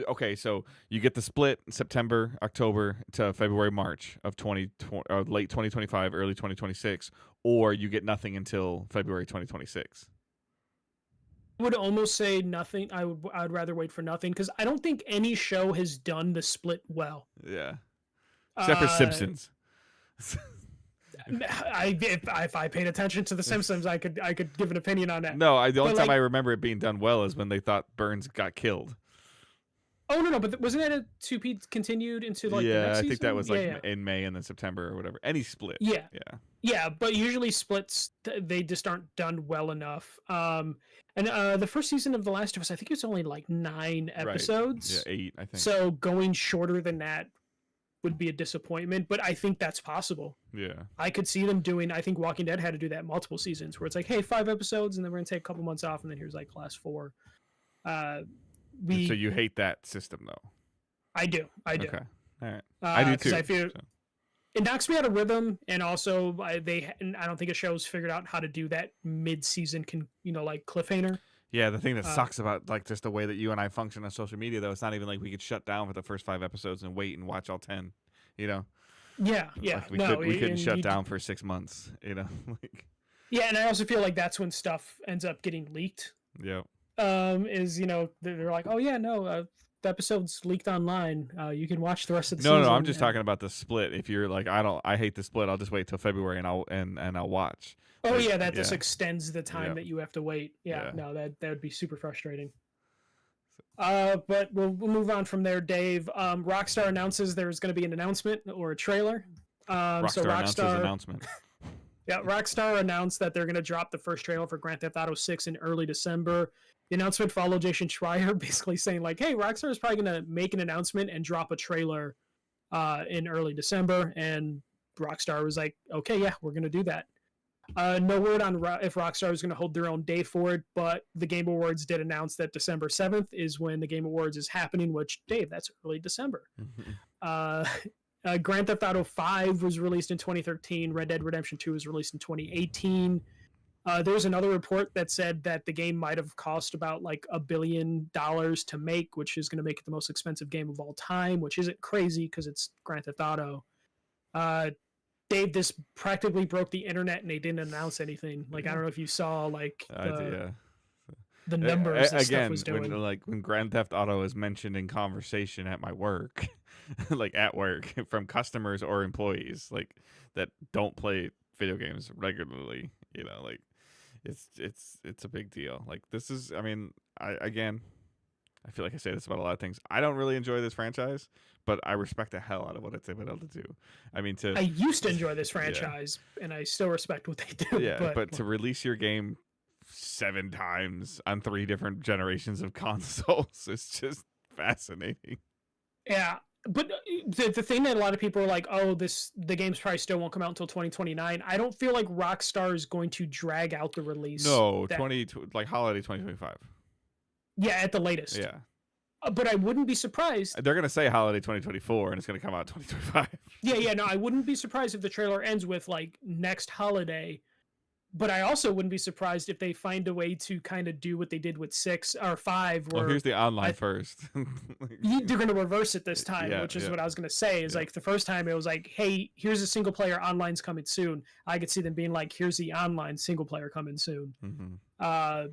okay, so you get the split September, October to February, March of late 2025, early 2026, or you get nothing until February 2026. I would almost say nothing. I'd rather wait for nothing because I don't think any show has done the split well. Yeah, except for Simpsons. If I paid attention to the Simpsons, I could give an opinion on that. No, the only time I remember it being done well is when they thought Burns got killed. Oh no, but wasn't that a 2P continued into like the next season? I think that was like in May and then September or whatever. Any split. Yeah, but usually splits they just aren't done well enough. And the first season of The Last of Us, I think it's only like 9 episodes. Right. Yeah, 8, I think. So going shorter than that would be a disappointment, but I think that's possible. Yeah. I could see them doing, I think Walking Dead had to do that multiple seasons where it's like, hey, 5 episodes and then we're going to take a couple months off and then here's like the last 4. So you hate that system though? I do. Okay. All right. I do too. I feel it knocks me out of rhythm, and also I don't think a show's figured out how to do that mid-season like cliffhanger. Yeah, the thing that sucks about like just the way that you and I function on social media though, it's not even like we could shut down for the first 5 episodes and wait and watch all 10, Yeah. Like we couldn't shut down for 6 months, Yeah, and I also feel like that's when stuff ends up getting leaked. Yeah. Is they're like, oh yeah, no, episode's leaked online. You can watch the rest of the No, season. I'm just and- talking about the split. If you're like, I hate the split. I'll just wait till February and I'll watch. Oh Like, yeah, that just yeah. extends the time Yeah. that you have to wait. Yeah, Yeah. no, that would be super frustrating. But we'll move on from there, Dave. Rockstar announces there's going to be an announcement or a trailer. Rockstar announces announcement. Yeah, Rockstar announced that they're going to drop the first trailer for Grand Theft Auto 6 in early December. The announcement followed Jason Schreier basically saying like, "Hey, Rockstar is probably going to make an announcement and drop a trailer in early December." And Rockstar was like, "Okay, yeah, we're going to do that." No word on if Rockstar is going to hold their own day for it, but the Game Awards did announce that December 7th is when the Game Awards is happening, which, Dave, that's early December. Grand Theft Auto 5 was released in 2013. Red Dead Redemption 2 was released in 2018. There was another report that said that the game might have cost about like $1 billion to make, which is going to make it the most expensive game of all time, which isn't crazy because it's Grand Theft Auto. Dave, this practically broke the internet and they didn't announce anything. Like, I don't know if you saw like the numbers that stuff was doing. When Grand Theft Auto is mentioned in conversation at my work, like at work from customers or employees like that don't play video games regularly, you know, like it's a big deal. Like this is, I mean, I feel like I say this about a lot of things. I don't really enjoy this franchise, but I respect the hell out of what it's been able to do. I mean, I used to enjoy this franchise, and I still respect what they do. Yeah, but to release your game 7 times on 3 different generations of consoles is just fascinating. Yeah, but the thing that a lot of people are like, oh, the game's probably still won't come out until 2029. I don't feel like Rockstar is going to drag out the release. No, like holiday 2025. Yeah, at the latest. Yeah. But I wouldn't be surprised. They're gonna say holiday 2024, and it's gonna come out 2025. Yeah, no, I wouldn't be surprised if the trailer ends with like next holiday. But I also wouldn't be surprised if they find a way to kind of do what they did with 6 or 5. Where well, here's the online first. They're going to reverse it this time, which is what I was going to say. Is like the first time it was like, hey, here's a single player online's coming soon. I could see them being like, here's the online single player coming soon. Mm-hmm.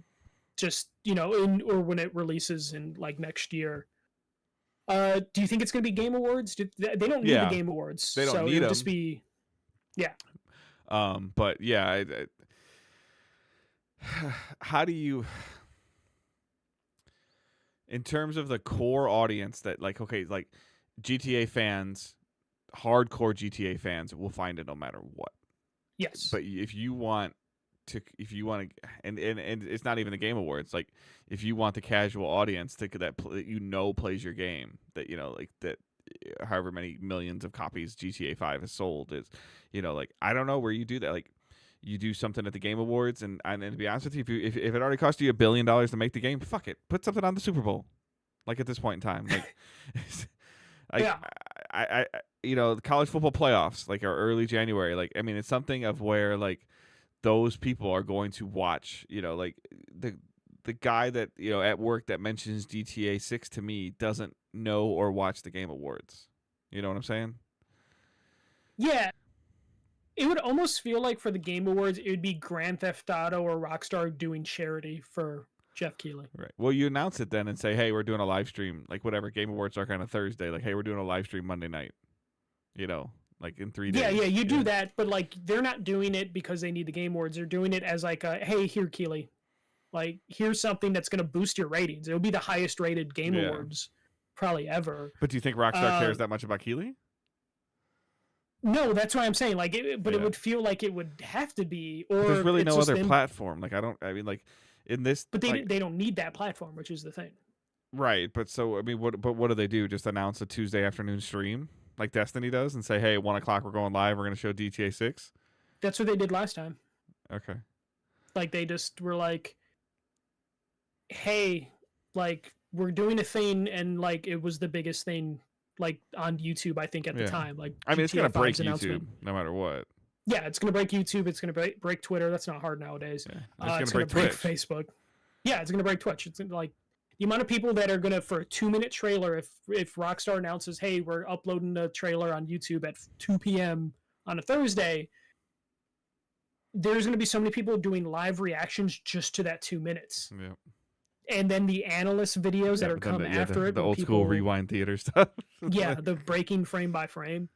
Just, you know, or when it releases in like next year. Do you think it's going to be Game Awards? They don't need the Game Awards. They don't need them. Just be, but yeah, how do you, in terms of the core audience that like, okay, like GTA fans, hardcore GTA fans will find it no matter what. Yes. But if you want to, and it's not even the Game Awards, like if you want the casual audience that plays your game, that, you know, like that, however many millions of copies GTA 5 has sold is, you know, like, I don't know where you do that. Like, you do something at the Game Awards, and to be honest with you, if it already cost you $1 billion to make the game, fuck it, put something on the Super Bowl. Like at this point in time, like, I you know, the college football playoffs like are early January. Like, I mean, it's something of where like those people are going to watch. You know, like the guy that, you know, at work that mentions GTA 6 to me doesn't know or watch the Game Awards. You know what I'm saying? Yeah. It would almost feel like for the Game Awards, it would be Grand Theft Auto or Rockstar doing charity for Jeff Keighley. Right. Well, you announce it then and say, hey, we're doing a live stream. Like, whatever. Game Awards are kind of Thursday. Like, hey, we're doing a live stream Monday night. You know, like in 3 days. Yeah, you do that. But, like, they're not doing it because they need the Game Awards. They're doing it as, like, hey, here, Keighley. Like, here's something that's going to boost your ratings. It'll be the highest rated Game Awards probably ever. But do you think Rockstar cares that much about Keighley? No, that's what I'm saying. Like, it would feel like it would have to be. Or there's really no other platform. Like, I mean, like, in this. But they don't need that platform, which is the thing. Right, but so, I mean, what do they do? Just announce a Tuesday afternoon stream like Destiny does and say, hey, 1 o'clock we're going live. We're going to show GTA 6? That's what they did last time. Okay. Like, they just were like, hey, like, we're doing a thing, and, like, it was the biggest thing, like, on YouTube, I think, at the time. Like, I mean, it's going to break YouTube no matter what. Yeah, it's going to break YouTube. It's going to break Twitter. That's not hard nowadays. Yeah. It's going to break Facebook. Yeah, it's going to break Twitch. It's like the amount of people that are going to, for a 2-minute trailer, if Rockstar announces, hey, we're uploading a trailer on YouTube at 2 p.m. on a Thursday, there's going to be so many people doing live reactions just to that 2 minutes. Yeah. and then the analyst videos that are but then come after it, the where old school people- rewind theater stuff. yeah, the breaking frame by frame.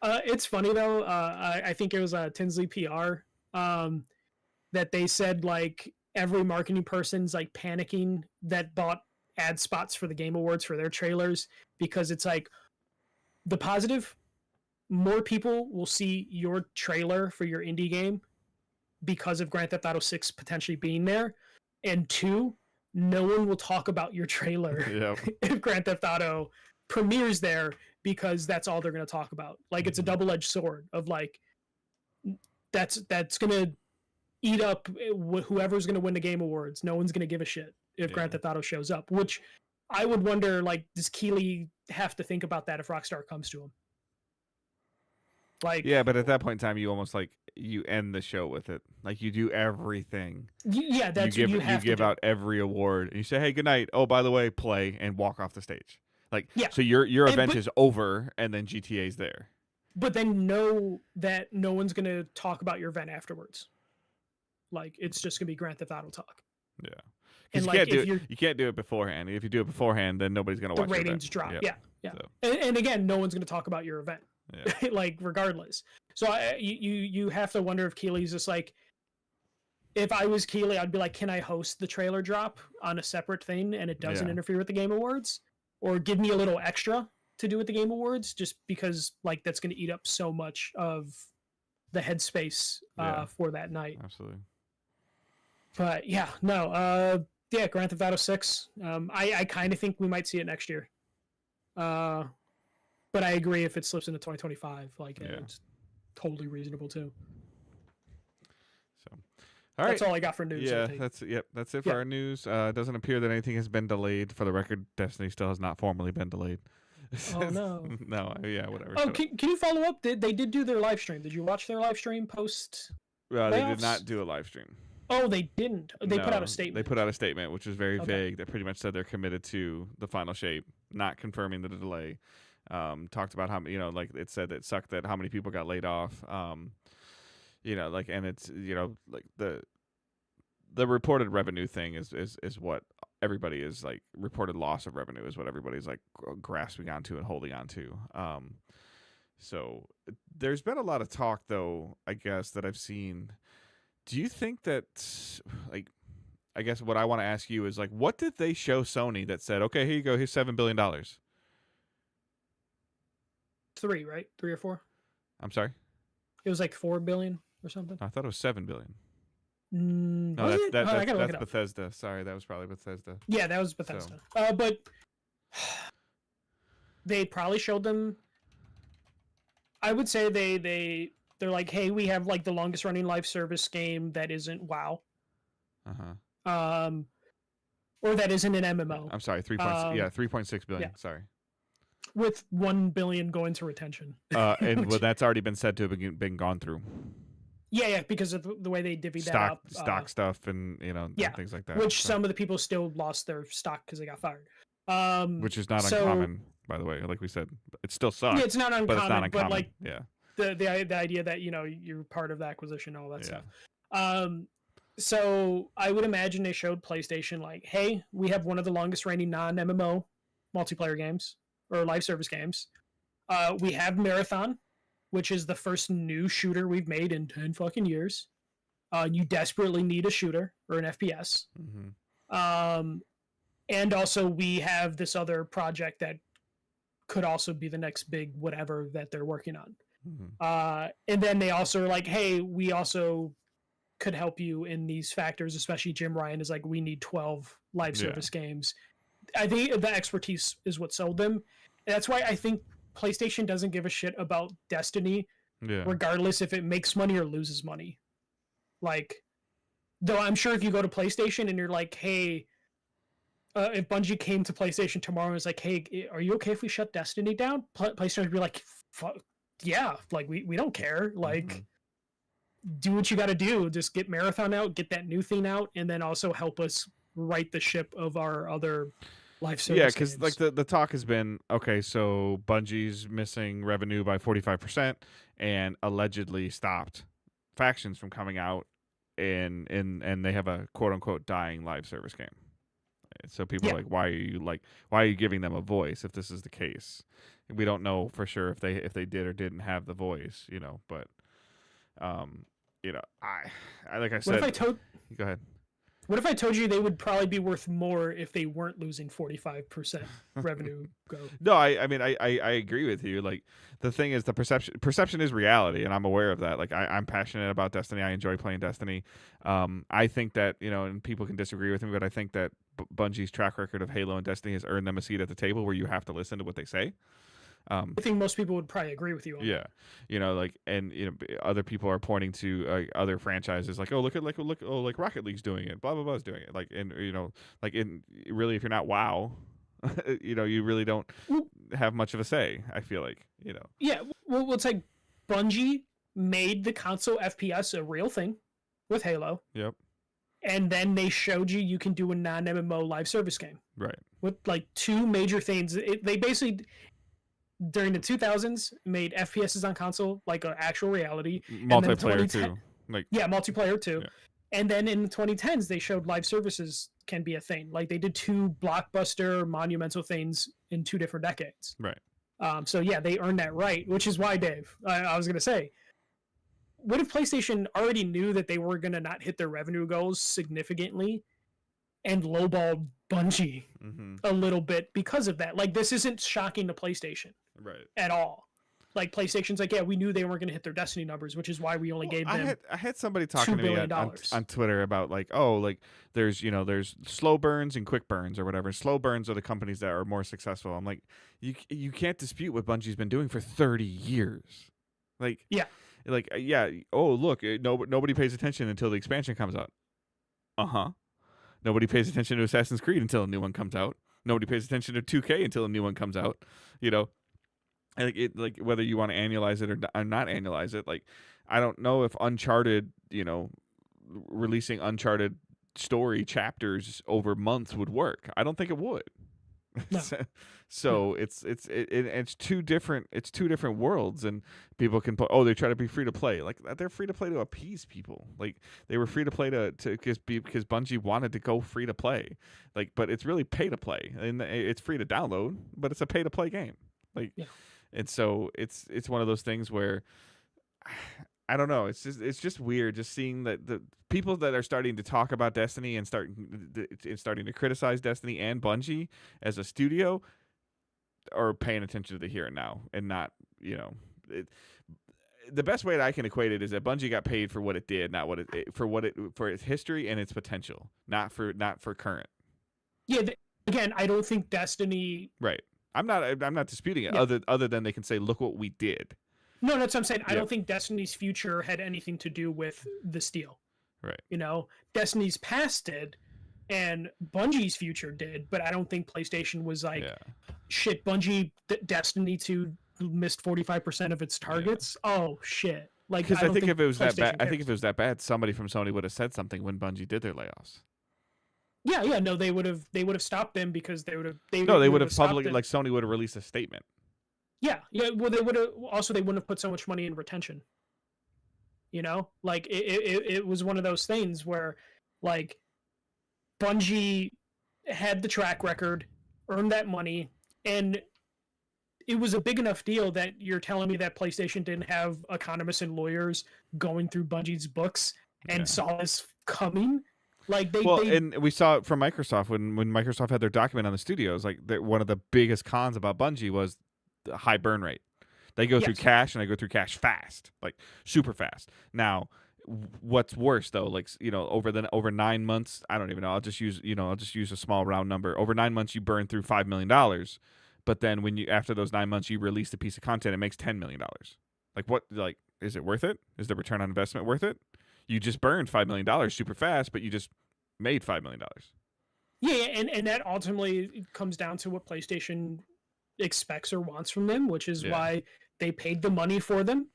It's funny though. I think it was Tinsley PR that they said like every marketing person's like panicking that bought ad spots for the Game Awards for their trailers, because it's like the positive, more people will see your trailer for your indie game because of Grand Theft Auto 6 potentially being there, and two, no one will talk about your trailer Yeah. if Grand Theft Auto premieres there, because that's all they're going to talk about. Like it's a double-edged sword of like that's going to eat up whoever's going to win the Game Awards. No one's going to give a shit if Grand Theft Auto shows up, which I would wonder, like, does Keighley have to think about that if Rockstar comes to him? Like, Yeah, but at that point in time, you almost like you end the show with it. Like you do everything. yeah, that's you what give you have to give do. out every award, and you say, "Hey, good night. Oh, by the way, play," and walk off the stage. Like, Yeah. So your event but- is over, and then GTA's there. But then know that no one's going to talk about your event afterwards. Like, it's just going to be Grand Theft Auto talk. Yeah. And You like, can't do if you're it. You can't do it beforehand. If you do it beforehand, then nobody's gonna the watch your ratings event. drop. Yep. Yeah. So. And again, no one's going to talk about your event. Yeah. Like regardless. So you have to wonder if Keighley's just like, if I was Keighley, I'd be like, can I host the trailer drop on a separate thing and it doesn't Yeah. interfere with the Game Awards, or give me a little extra to do with the Game Awards, just because like that's going to eat up so much of the headspace Yeah. for that night. Absolutely. But yeah, no, yeah, Grand Theft Auto 6. I kind of think we might see it next year. But I agree if it slips into 2025, like Yeah. it's totally reasonable too. So, all right. That's all I got for news. I Yeah, think. that's it for Yeah. our news. It doesn't appear that anything has been delayed. For the record, Destiny still has not formally been delayed. Oh, no. No, yeah, whatever. Oh, shut can you follow up? They did do their live stream. Did you watch their live stream post? up. They did playoffs? not do a live stream. Oh, they didn't. They put out No, a statement. They put out a statement, which was very Okay. vague, that pretty much said they're committed to the final shape, not confirming the delay. Talked about how like it said it sucked that how many people got laid off. Like, and it's like the reported revenue thing is what everybody is like. Reported loss of revenue is what everybody's like grasping onto and holding onto. So there's been a lot of talk, though, I guess, that I've seen. Do you think that, like, I guess what I want to ask you is, like, what did they show Sony that said, okay, here you go, here's $7 billion? 3, right? 3 or 4. I'm sorry? It was like 4 billion or something. I thought it was $7 billion. No, No, was it? I gotta look that's it up. Bethesda. Sorry, that was probably Bethesda. Yeah, that was Bethesda. But they probably showed them. I would say they're like, hey, we have like the longest running live service game that isn't WoW, or that isn't an MMO, I'm sorry, 3.6 billion. yeah. Sorry. with 1 billion going to retention. And well, that's already been said to have been gone through. Yeah, because of the way they divvied that up. Stock stuff and and yeah, things like that. Which so. some of the people still lost their stock because they got fired. Which is not so- uncommon, by the way. Like we said, it still sucks. Yeah, it's not uncommon, but it's not uncommon. but like yeah. the idea that you're part of the acquisition, all that Yeah. stuff. So I would imagine they showed PlayStation like, hey, we have one of the longest reigning non-MMO multiplayer games or live service games. We have Marathon, which is the first new shooter we've made in 10 fucking years. You desperately need a shooter or an FPS. Mm-hmm. And also we have this other project that could also be the next big whatever that they're working on. Mm-hmm. And then they also are like, hey, we also could help you in these factors, especially Jim Ryan is like, we need 12 live Yeah. service games. I think the expertise is what sold them. And that's why I think PlayStation doesn't give a shit about Destiny, Yeah. regardless if it makes money or loses money. Like, though I'm sure if you go to PlayStation and you're like, hey, if Bungie came to PlayStation tomorrow and was like, hey, are you okay if we shut Destiny down? PlayStation would be like, fuck, yeah, like we don't care. Like, Mhm. do what you got to do. Just get Marathon out, get that new thing out, and then also help us right the ship of our other live service. Yeah, because games. like the talk has been, okay, so Bungie's missing revenue by 45% and allegedly stopped factions from coming out and they have a quote unquote dying live service game. So people Yeah. are why are you giving them a voice if this is the case? We don't know for sure if they did or didn't have the voice, but um, I like I What if said, I told go ahead. What if I told you they would probably be worth more if they weren't losing 45% revenue growth? No, I mean I agree with you. Like the thing is the perception is reality, and I'm aware of that. Like I'm passionate about Destiny. I enjoy playing Destiny. I think that and people can disagree with me, but I think that Bungie's track record of Halo and Destiny has earned them a seat at the table where you have to listen to what they say. I think most people would probably agree with you on that. Yeah, and other people are pointing to other franchises like, oh look like Rocket League's doing it, blah blah blah's doing it, like, and really if you're not WoW, you really don't have much of a say. I feel like Yeah, well, it's like Bungie made the console FPS a real thing with Halo. Yep. And then they showed you can do a non-MMO live service game. Right. With like two major things. They basically during the 2000s made FPSs on console like an actual reality. Multiplayer too. Multiplayer too. Yeah. And then in the 2010s they showed live services can be a thing. Like they did two blockbuster monumental things in 2 different decades. Right. So yeah, they earned that right, which is why, Dave, I was gonna say, what if PlayStation already knew that they were gonna not hit their revenue goals significantly and lowballed Bungie a little bit because of that? Like this isn't shocking to PlayStation. Right. At all. Like PlayStation's like, yeah, we knew they weren't going to hit their Destiny numbers, which is why we only gave them. I had somebody talking to me on Twitter about there's slow burns and quick burns or whatever. Slow burns are the companies that are more successful. I'm like, you can't dispute what Bungie's been doing for 30 years. Like oh look, nobody pays attention until the expansion comes out. Nobody pays attention to Assassin's Creed until a new one comes out. Nobody pays attention to 2K until a new one comes out. Like whether you want to annualize it or not annualize it, like I don't know if Uncharted, releasing Uncharted story chapters over months would work. I don't think it would. No. So it's two different worlds, and people can put they try to be free to play. Like they're free to play to appease people. Like they were free to play because Bungie wanted to go free to play. Like, but it's really pay to play, and it's free to download, but it's a pay to play game. Like. Yeah. And so it's one of those things where I don't know. It's just weird just seeing that the people that are starting to talk about Destiny and starting to criticize Destiny and Bungie as a studio are paying attention to the here and now and not the best way that I can equate it is that Bungie got paid for what it did, not for its history and its potential, not for current. Yeah. Again, I don't think Destiny. Right. I'm not disputing it. Yeah. Other than they can say, look what we did. No, that's what I'm saying. I don't think Destiny's future had anything to do with this deal. Right. Destiny's past did, and Bungie's future did, but I don't think PlayStation was like, shit, Bungie Destiny 2 missed 45% of its targets. Yeah. Oh shit! Like, because I think if it was that bad, if it was that bad, somebody from Sony would have said something when Bungie did their layoffs. Yeah, no, they would have stopped them because they would have publicly, like Sony would have released a statement. Yeah, well, they wouldn't have put so much money in retention. Like it was one of those things where, like, Bungie had the track record, earned that money, and it was a big enough deal that you're telling me that PlayStation didn't have economists and lawyers going through Bungie's books and saw this coming. Like and we saw it from Microsoft when Microsoft had their document on the studios. Like one of the biggest cons about Bungie was the high burn rate. They go through cash, and they go through cash fast, like super fast. Now, what's worse though, like over 9 months, I don't even know. I'll just use a small round number. Over 9 months, you burn through $5 million, but then after those 9 months, you release a piece of content, it makes $10 million. Like what? Like is it worth it? Is the return on investment worth it? You just burned $5 million super fast, but you just made $5 million. Yeah, and that ultimately comes down to what PlayStation expects or wants from them, which is why they paid the money for them,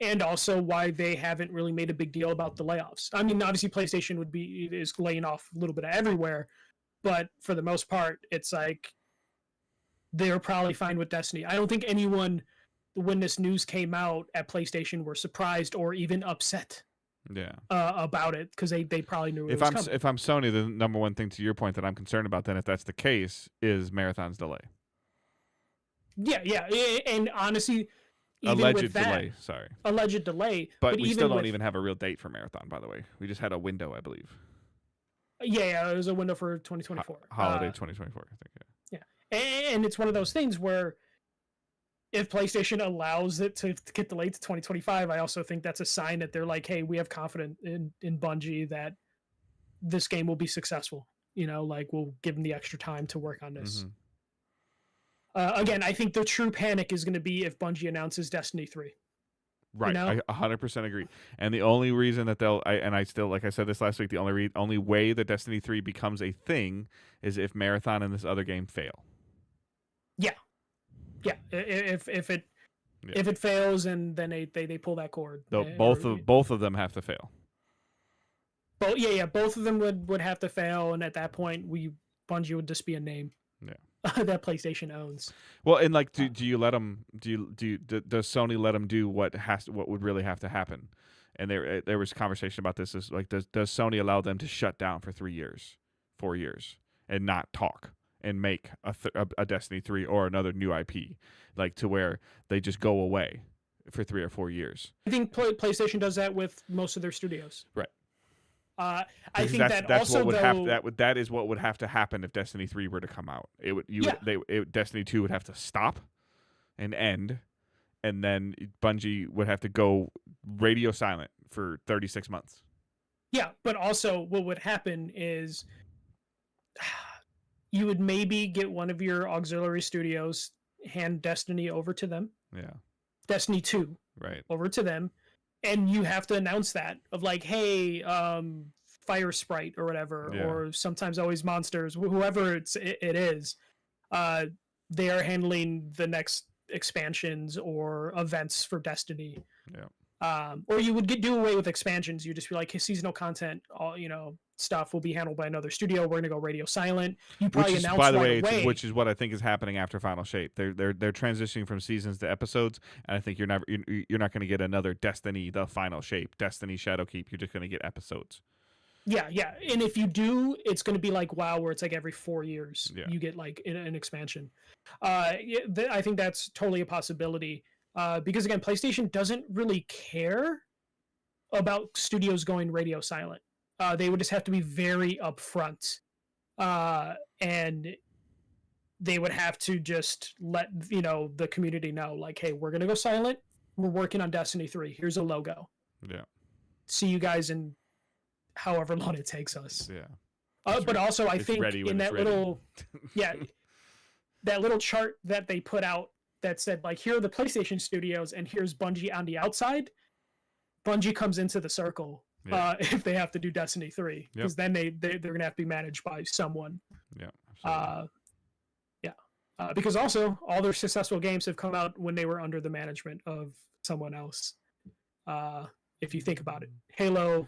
and also why they haven't really made a big deal about the layoffs. I mean, obviously PlayStation is laying off a little bit of everywhere, but for the most part, it's like they're probably fine with Destiny. I don't think anyone, when this news came out at PlayStation, were surprised or even upset Yeah. about it because they probably knew it was coming. If I'm Sony, the number one thing to your point that I'm concerned about, then if that's the case, is Marathon's delay. Yeah, and honestly, even Alleged with that, delay. Sorry, alleged delay, but we even still don't with, even have a real date for Marathon. By the way, we just had a window, I believe. Yeah, it was a window for 2024. Holiday 2024, I think. Yeah, and it's one of those things where if PlayStation allows it to get delayed to 2025, I also think that's a sign that they're like, hey, we have confidence in Bungie that this game will be successful. You know, like we'll give them the extra time to work on this. Again, I think the true panic is going to be if Bungie announces Destiny 3. Right, You know? I 100% agree. And the only reason that I still, like I said this last week, the only way that Destiny 3 becomes a thing is if Marathon and this other game fail. Yeah, if it fails and then they pull that cord. Both of them have to fail. Both of them would have to fail, and at that point, Bungie would just be a name. Yeah. That PlayStation owns. Well, and like, do you let them? Does Sony let them do what would really have to happen? And there was conversation about this. Is like, does Sony allow them to shut down for 3 years, 4 years, and not talk and make a Destiny 3 or another new IP, like to where they just go away for 3 or 4 years? I think PlayStation does that with most of their studios. Right. I think that's also what that is what would have to happen if Destiny 3 were to come out. Destiny 2 would have to stop and end, and then Bungie would have to go radio silent for 36 months. Yeah, but also what would happen is you would maybe get one of your auxiliary studios hand Destiny over to them. Yeah. Destiny 2. Right. Over to them. And you have to announce that of like, hey, Fire Sprite or whatever, or sometimes Always Monsters, whoever it is, they are handling the next expansions or events for Destiny. Yeah. Or you would do away with expansions. You just be like, hey, seasonal content, stuff will be handled by another studio. We're gonna go radio silent. You probably announce right away. Which is what I think is happening after Final Shape. They're transitioning from seasons to episodes, and I think you're not going to get another Destiny, the Final Shape, Destiny Shadowkeep. You're just going to get episodes. Yeah, and if you do, it's going to be like WoW, where it's like every 4 years you get like an expansion. I think that's totally a possibility. Because again, PlayStation doesn't really care about studios going radio silent. They would just have to be very upfront, and they would have to just let the community know, like, hey, we're gonna go silent. We're working on Destiny 3. Here's a logo. Yeah. See you guys in however long it takes us. Yeah. But also, I think in that little, that little chart that they put out that said, like, here are the PlayStation studios and here's Bungie on the outside. Bungie comes into the circle if they have to do Destiny 3, because then they're going to have to be managed by someone. Yeah. Absolutely. Because also all their successful games have come out when they were under the management of someone else. If you think about it, Halo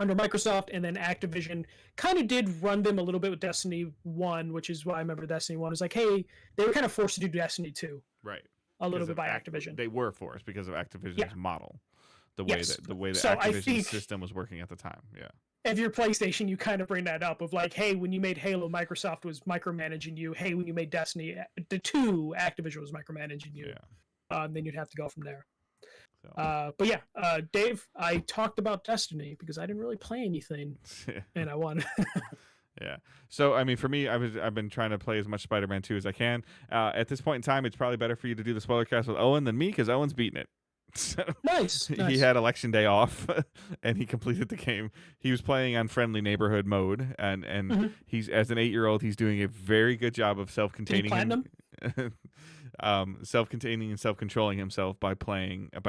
under Microsoft, and then Activision kind of did run them a little bit with Destiny 1, which is why I remember Destiny 1 was like, hey, they were kind of forced to do Destiny 2. Right. A little bit by Activision. They were forced because of Activision's model. The way that the so Activision's system was working at the time. Yeah. If you're PlayStation, you kind of bring that up of like, hey, when you made Halo, Microsoft was micromanaging you. Hey, when you made Destiny, the 2, Activision was micromanaging you. Yeah. Then you'd have to go from there. But yeah, Dave, I talked about Destiny because I didn't really play anything, and I won. Yeah. So I mean, for me, I've been trying to play as much Spider-Man 2 as I can. At this point in time, it's probably better for you to do the spoiler cast with Owen than me, because Owen's beating it. So nice. He had election day off, and he completed the game. He was playing on friendly neighborhood mode, and he's, as an 8-year-old, he's doing a very good job of self-containing. Platinum? Self-containing and self-controlling himself by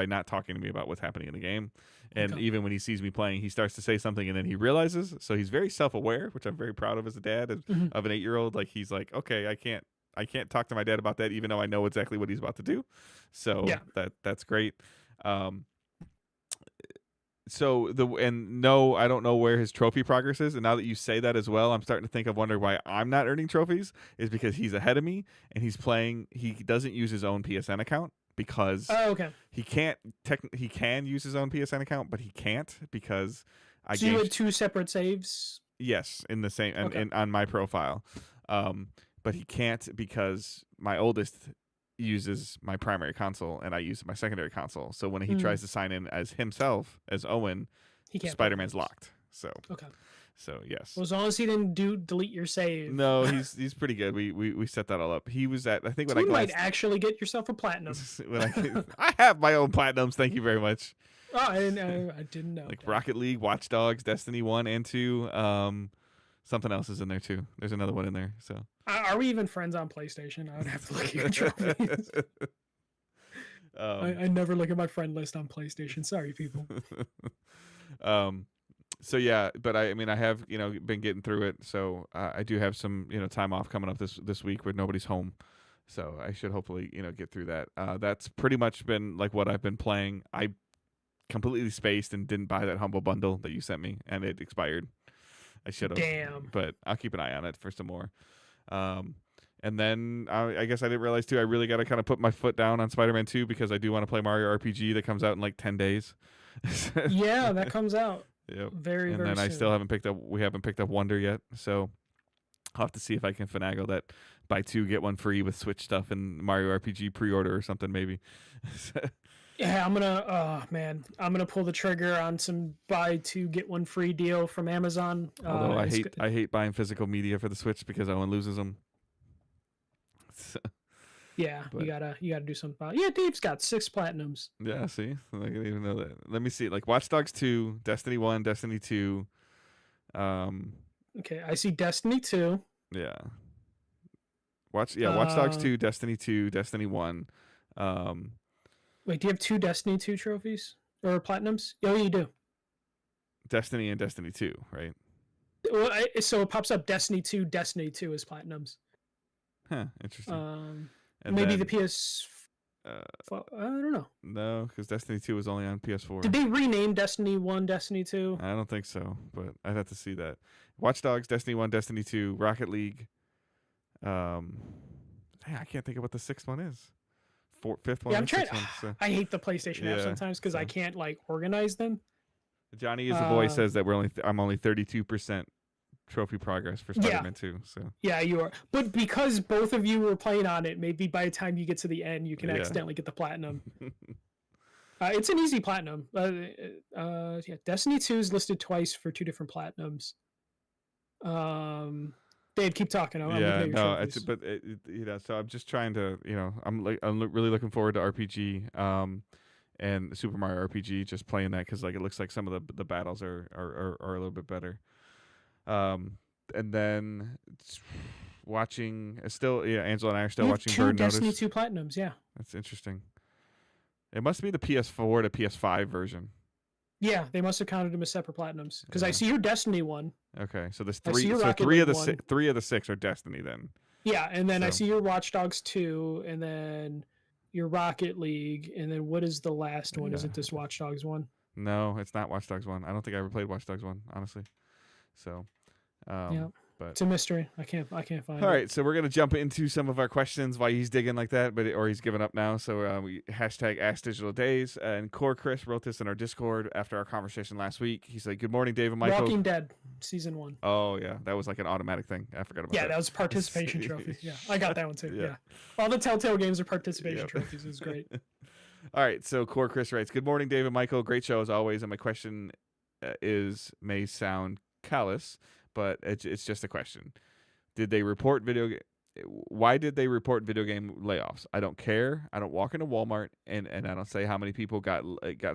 not talking to me about what's happening in the game. And even when he sees me playing, he starts to say something, and then he realizes. So he's very self-aware, which I'm very proud of as a dad of an 8-year-old. Like, he's like, okay, I can't talk to my dad about that, even though I know exactly what he's about to do. So that's great. I don't know where his trophy progress is. And now that you say that as well, I'm starting to wonder why I'm not earning trophies, is because he's ahead of me and he's playing. He doesn't use his own PSN account. because Oh, okay. he can't. He can use his own PSN account, but he can't because I So you gave. had two separate saves? Yes, in the same and, Okay. and on my profile, but he can't because my oldest uses my primary console and I use my secondary console. So when he tries to sign in as himself as Owen, He can't. Spider-Man's locked. So Okay. so yes. Well, as long as he didn't delete your save. No, he's pretty good. We set that all up. He was at I think when So I you might glanced actually get yourself a platinum. when I have my own platinums. Thank you very much. Oh, I didn't know. Like that. Rocket League, Watch Dogs, Destiny 1 and 2. Something else is in there too. There's another one in there. So Are we even friends on PlayStation? I would have to look at your trophies. I never look at my friend list on PlayStation. Sorry, people. So yeah, but I mean I have been getting through it. So I do have some time off coming up this week where nobody's home. So I should hopefully get through that. That's pretty much been like what I've been playing. I completely spaced and didn't buy that Humble Bundle that you sent me, and it expired. I should have. Damn. But I'll keep an eye on it for some more. And then I guess I didn't realize too. I really got to kind of put my foot down on Spider-Man 2 because I do want to play Mario RPG that comes out in like 10 days. Yeah, that comes out. Yep. Very, and very then soon. I still haven't picked up. We haven't picked up Wonder yet, so I'll have to see if I can finagle that buy 2 get 1 free with Switch stuff and Mario RPG pre-order or something maybe. Yeah, I'm gonna pull the trigger on some buy 2 get 1 free deal from Amazon. Although I hate buying physical media for the Switch because Owen loses them. Yeah, but, you gotta do something about it. Yeah, Dave's got 6 platinums. Yeah, see, I didn't even know that. Let me see, like Watch Dogs 2, Destiny 1, Destiny 2. Okay, I see Destiny 2. Yeah. Watch Dogs 2, Destiny 2, Destiny 1. Wait, do you have 2 Destiny 2 trophies or platinums? Oh, you do. Destiny and Destiny 2, right? Well, so it pops up Destiny 2 as platinums. Huh, interesting. And maybe then, the PS. I don't know. No, because Destiny 2 was only on PS4. Did they rename Destiny 1 Destiny 2? I don't think so, but I'd have to see that. Watch Dogs, Destiny 1, Destiny 2, Rocket League. I can't think of what the 6th one is. 5th one. Yeah, I'm trying. So. I hate the PlayStation app sometimes because I can't like organize them. Johnny is the boy says that I'm only 32% trophy progress for Spider-Man 2. So yeah, you are. But because both of you were playing on it, maybe by the time you get to the end, you can accidentally get the platinum. It's an easy platinum. Destiny 2 is listed twice for 2 different platinums. Dave, keep talking. So I'm just trying to, I'm really looking forward to RPG, and Super Mario RPG. Just playing that because like it looks like some of the battles are a little bit better. And then watching Angela and I are still watching Burn Notice. 2 Destiny 2 platinums, yeah. That's interesting. It must be the PS4 to PS5 version. Yeah, they must have counted them as separate platinums because I see your Destiny one. Okay, so there's 3. So 3 of the 3 of the 6 are Destiny then. Yeah, and then I see your Watch Dogs 2, and then your Rocket League, and then what is the last one? Is it this Watch Dogs 1? No, it's not Watch Dogs 1. I don't think I ever played Watch Dogs 1, honestly. So, but it's a mystery. I can't find it. All right, so we're gonna jump into some of our questions while he's digging like that, or he's given up now. So we hashtag Ask Digital Days, and Core Chris wrote this in our Discord after our conversation last week. He said, "Good morning, Dave and Michael." Walking Dead season 1. Oh yeah, that was like an automatic thing. I forgot about that. Yeah, that was participation trophy. Yeah, I got that one too. Yeah, all the Telltale games are participation trophies. It was great. All right, so Core Chris writes, "Good morning, Dave and Michael. Great show as always. And my question may sound callous, but it's just a question. Why did they report video game layoffs? I don't care. I don't walk into Walmart and I don't say how many people got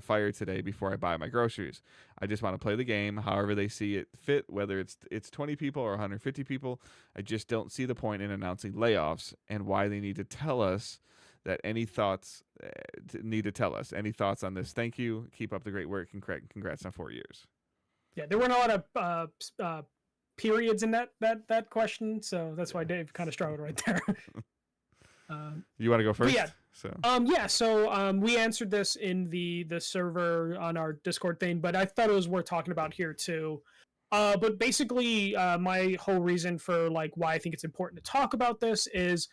fired today before I buy my groceries. I just want to play the game however they see it fit, whether it's 20 people or 150 people. I just don't see the point in announcing layoffs and why they need to tell us that. Any thoughts Any thoughts on this? Thank you. Keep up the great work. Congrats on 4 years." Yeah, there weren't a lot of periods in that question, so that's why Dave kind of struggled right there. You want to go first? Yeah. So we answered this in the server on our Discord thing, but I thought it was worth talking about here too. But basically, my whole reason for like why I think it's important to talk about this is,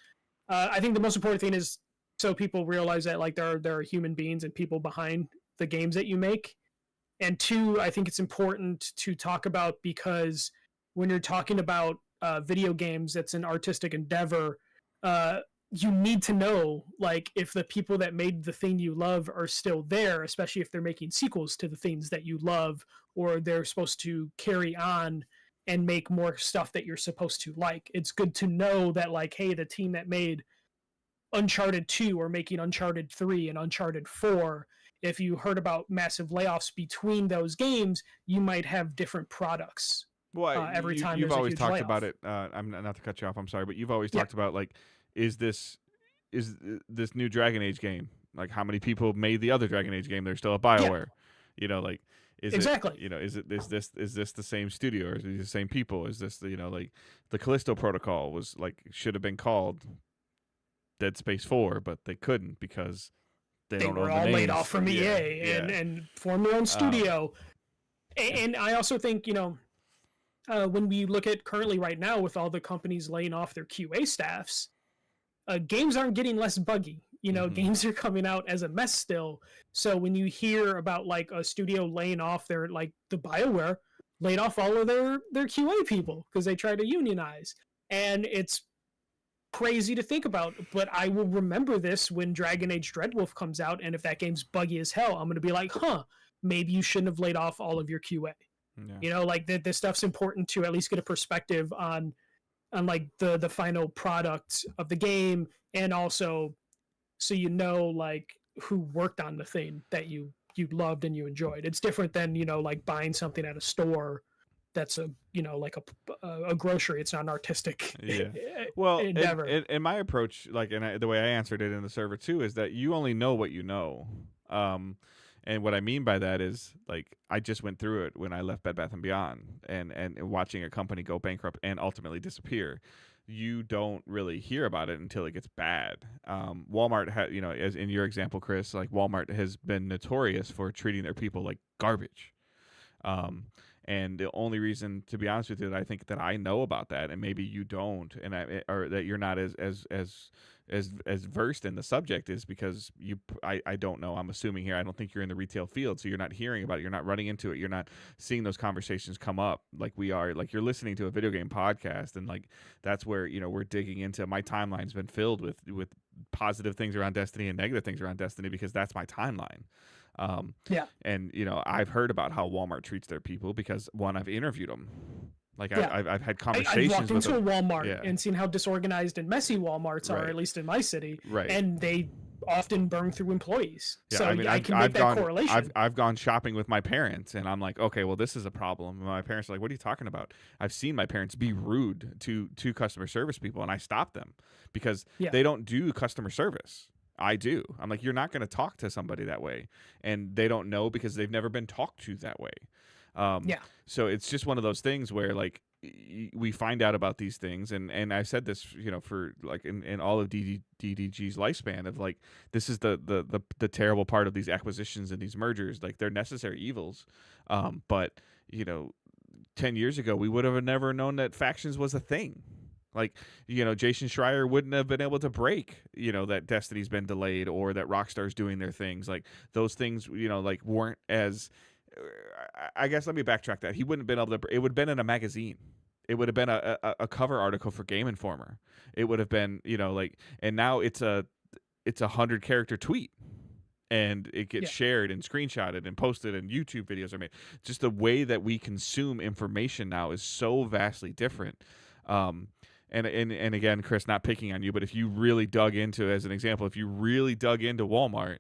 I think the most important thing is so people realize that like there are human beings and people behind the games that you make. And two, I think it's important to talk about because when you're talking about video games, that's an artistic endeavor. You need to know like if the people that made the thing you love are still there, especially if they're making sequels to the things that you love, or they're supposed to carry on and make more stuff that you're supposed to like. It's good to know that like, hey, the team that made Uncharted 2 or making Uncharted 3 and Uncharted 4, if you heard about massive layoffs between those games, you might have different products. Well, Every time you've there's a always huge talked layoff. about it. I'm not to cut you off. I'm sorry, but you've always Yeah. talked about like, is this new Dragon Age game? Like, how many people made the other Dragon Age game? They're still a BioWare. You know, like, is Exactly. it? You know, is this the same studio or is it the same people? Is this the, you know, like the Callisto Protocol was like should have been called Dead Space 4, but they couldn't because they don't were own the all laid names. off from EA and formed their own studio. And I also think, you know, when we look at currently right now with all the companies laying off their QA staffs, games aren't getting less buggy. You know, games are coming out as a mess still. So when you hear about like a studio laying off their, like the BioWare laid off all of their QA people because they tried to unionize. And it's crazy to think about, but I will remember this when Dragon Age Dreadwolf comes out, and if that game's buggy as hell, I'm going to be like, maybe you shouldn't have laid off all of your QA. Yeah. You know, like this stuff's important to at least get a perspective on like the final product of the game, and also so you know like who worked on the thing that you loved and you enjoyed. It's different than, you know, like buying something at a store that's a, you know, like a grocery. It's not an artistic Well, endeavor. and my approach, like, and the way I answered it in the server too, is that you only know what you know. And what I mean by that is, like, I just went through it when I left Bed Bath & Beyond, and watching a company go bankrupt and ultimately disappear. You don't really hear about it until it gets bad. Walmart had, you know, as in your example, Chris, like Walmart has been notorious for treating their people like garbage. And the only reason, to be honest with you, that I think that I know about that, and maybe you don't, and or that you're not as versed in the subject, is because I don't know. I'm assuming here. I don't think you're in the retail field, so you're not hearing about it. You're not running into it. You're not seeing those conversations come up like we are. Like, you're listening to a video game podcast, and like that's where, you know, we're digging into. My timeline's been filled with positive things around Destiny and negative things around Destiny because that's my timeline. And, you know, I've heard about how Walmart treats their people because, one, I've interviewed them. Like, I've had conversations I've walked with into them. a Walmart and seen how disorganized and messy Walmarts are, at least in my city. Right. And they often burn through employees. Yeah, so I mean, I can make that correlation. I've gone shopping with my parents, and I'm like, okay, well, this is a problem. And my parents are like, what are you talking about? I've seen my parents be rude to customer service people, and I stop them because they don't do customer service. I do. I'm like, you're not going to talk to somebody that way. And they don't know because they've never been talked to that way. So it's just one of those things where, like, we find out about these things. And I said this, you know, for like in all of DDG's lifespan of like, this is the terrible part of these acquisitions and these mergers. Like, they're necessary evils. But, you know, 10 years ago, we would have never known that factions was a thing. Like, you know, Jason Schreier wouldn't have been able to break, you know, that Destiny's been delayed or that Rockstar's doing their things. Like, those things, you know, like, weren't as, I guess, let me backtrack that. He wouldn't have been able to, it would have been in a magazine. It would have been a cover article for Game Informer. It would have been, you know, like, and now it's a 100-character tweet. And it gets shared and screenshotted and posted, and YouTube videos are made. Just the way that we consume information now is so vastly different. And again, Chris, not picking on you, but if you really dug into, as an example, if you really dug into Walmart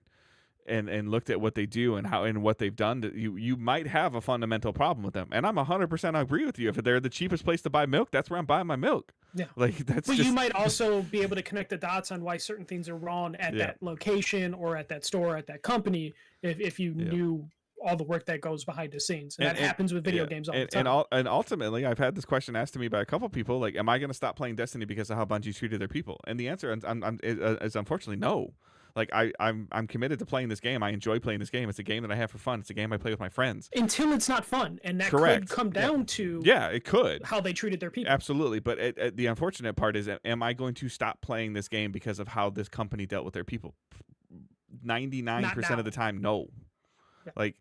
and looked at what they do and how and what they've done, you might have a fundamental problem with them. And I'm 100% agree with you. If they're the cheapest place to buy milk, that's where I'm buying my milk. Yeah, like that's. But you might also be able to connect the dots on why certain things are wrong at that location or at that store, or at that company, if you knew all the work that goes behind the scenes. And that happens with video games all the time. And ultimately, I've had this question asked to me by a couple people, like, am I going to stop playing Destiny because of how Bungie treated their people? And the answer is unfortunately no. Like I'm committed to playing this game. I enjoy playing this game. It's a game that I have for fun. It's a game I play with my friends. Until it's not fun, and that Correct. could come down to Yeah, it could. how they treated their people. Absolutely. But the unfortunate part is, am I going to stop playing this game because of how this company dealt with their people? 99% of the time, no. Yeah. Like,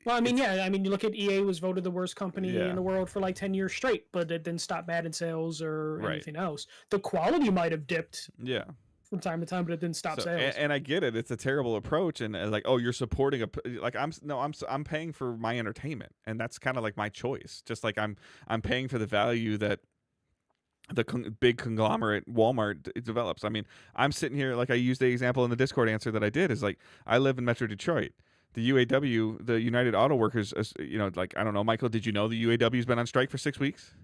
Well, I mean, yeah, I mean, you look at EA was voted the worst company Yeah. in the world for like 10 years straight, but it didn't stop Madden sales or Right. anything else. The quality might have dipped yeah. from time to time, but it didn't stop So, sales. and I get it. It's a terrible approach, and like, oh, you're supporting like I'm paying for my entertainment, and that's kind of like my choice. Just like I'm paying for the value that the big conglomerate Walmart develops. I mean, I'm sitting here, like I used the example in the Discord answer that I did, is like I live in Metro Detroit. The UAW, the United Auto Workers, like, I don't know, Michael, did you know the UAW's been on strike for 6 weeks?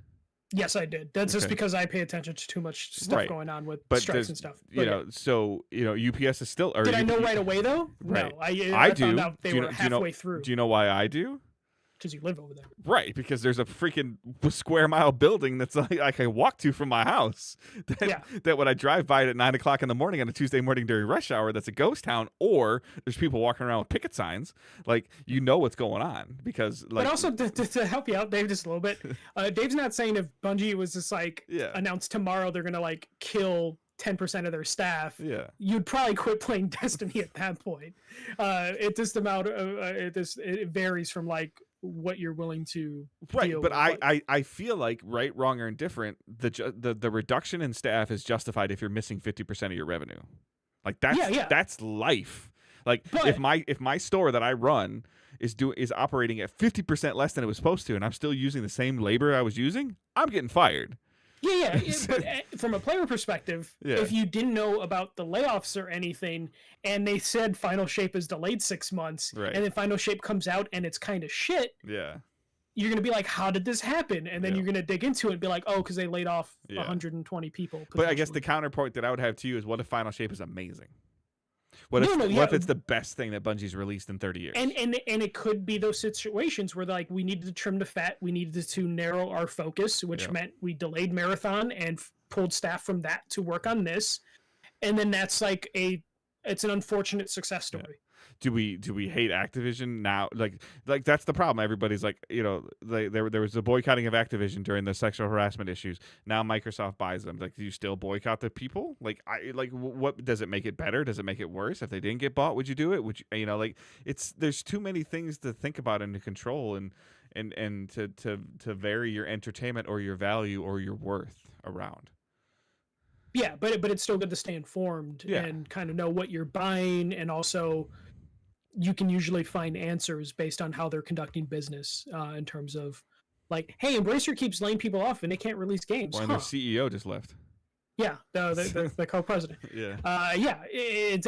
Yes, I did. That's just Okay. because I pay attention to too much stuff Right. going on with But strikes and stuff. You But yeah. know, so UPS is still. Or Did I know right away though? Right. No, I I found do. out they Do you were know- do you know- halfway through Do you know why I do? because you live over there. Right, because there's a freaking square mile building that's like I can walk to from my house. That, Yeah. that when I drive by it at 9:00 in the morning on a Tuesday morning during rush hour, that's a ghost town, or there's people walking around with picket signs. Like, you know what's going on because, like, But also to help you out, Dave, just a little bit. Dave's not saying if Bungie was just like Yeah. announced tomorrow they're gonna like kill 10% of their staff. yeah, You'd probably quit playing Destiny at that point. It just amount of it varies from like what you're willing to right. deal But with. I feel like, right, wrong, or indifferent, the reduction in staff is justified if you're missing 50% of your revenue. Like, that's life. Like, if But- my store that I run is operating at 50% less than it was supposed to, and I'm still using the same labor I was using, I'm getting fired. Yeah. But from a player perspective, Yeah. if you didn't know about the layoffs or anything, and they said Final Shape is delayed 6 months, Right. and then Final Shape comes out and it's kind of shit, Yeah. you're gonna be like, "How did this happen?" And then Yeah. you're gonna dig into it and be like, "Oh, because they laid off Yeah. 120 people." But I guess the potentially." counterpoint that I would have to you is, what if Final Shape is amazing? What No, if no, what yeah. if it's the best thing that Bungie's released in 30 years? and it could be those situations where like we needed to trim the fat, we needed to narrow our focus, which Yeah. meant we delayed Marathon and pulled staff from that to work on this, and then that's like it's an unfortunate success story. do we hate Activision now? Like that's the problem. Everybody's like, there was a boycotting of Activision during the sexual harassment issues. Now Microsoft buys them. Like, do you still boycott the people? Like, what does it make it better? Does it make it worse? If they didn't get bought, would you do it? Would you, like, there's too many things to think about and to control and to vary your entertainment or your value or your worth around. Yeah, but it's still good to stay informed Yeah. and kind of know what you're buying, and also you can usually find answers based on how they're conducting business in terms of like, hey, Embracer keeps laying people off and they can't release games. Well, and their CEO just left. Yeah, the co-president. Yeah. Yeah, it's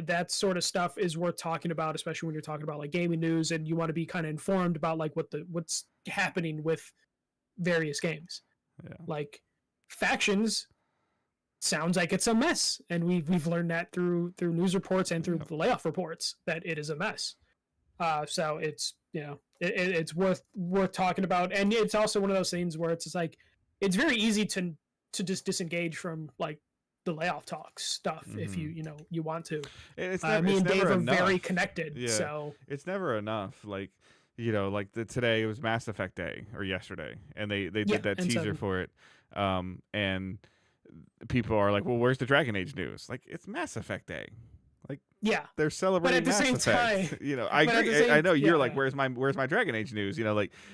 that sort of stuff is worth talking about, especially when you're talking about like gaming news and you want to be kind of informed about like what's happening with various games. Yeah. Like Factions sounds like it's a mess, and we've learned that through news reports and through the layoff reports that it is a mess. So it's it's worth talking about, and it's also one of those things where it's just like it's very easy to just disengage from like the layoff talk stuff if you want to. It's Me and Dave are enough. very connected, Yeah. so It's never enough. Like, like today was Mass Effect Day, or yesterday, and they Yeah, did that and teaser so- for it. And people are like, well, where's the Dragon Age news? Like, it's Mass Effect Day. yeah. They're celebrating the Mass same Effect. time- I but at agree. the same- I know you're yeah, like, yeah. where's my Dragon Age news?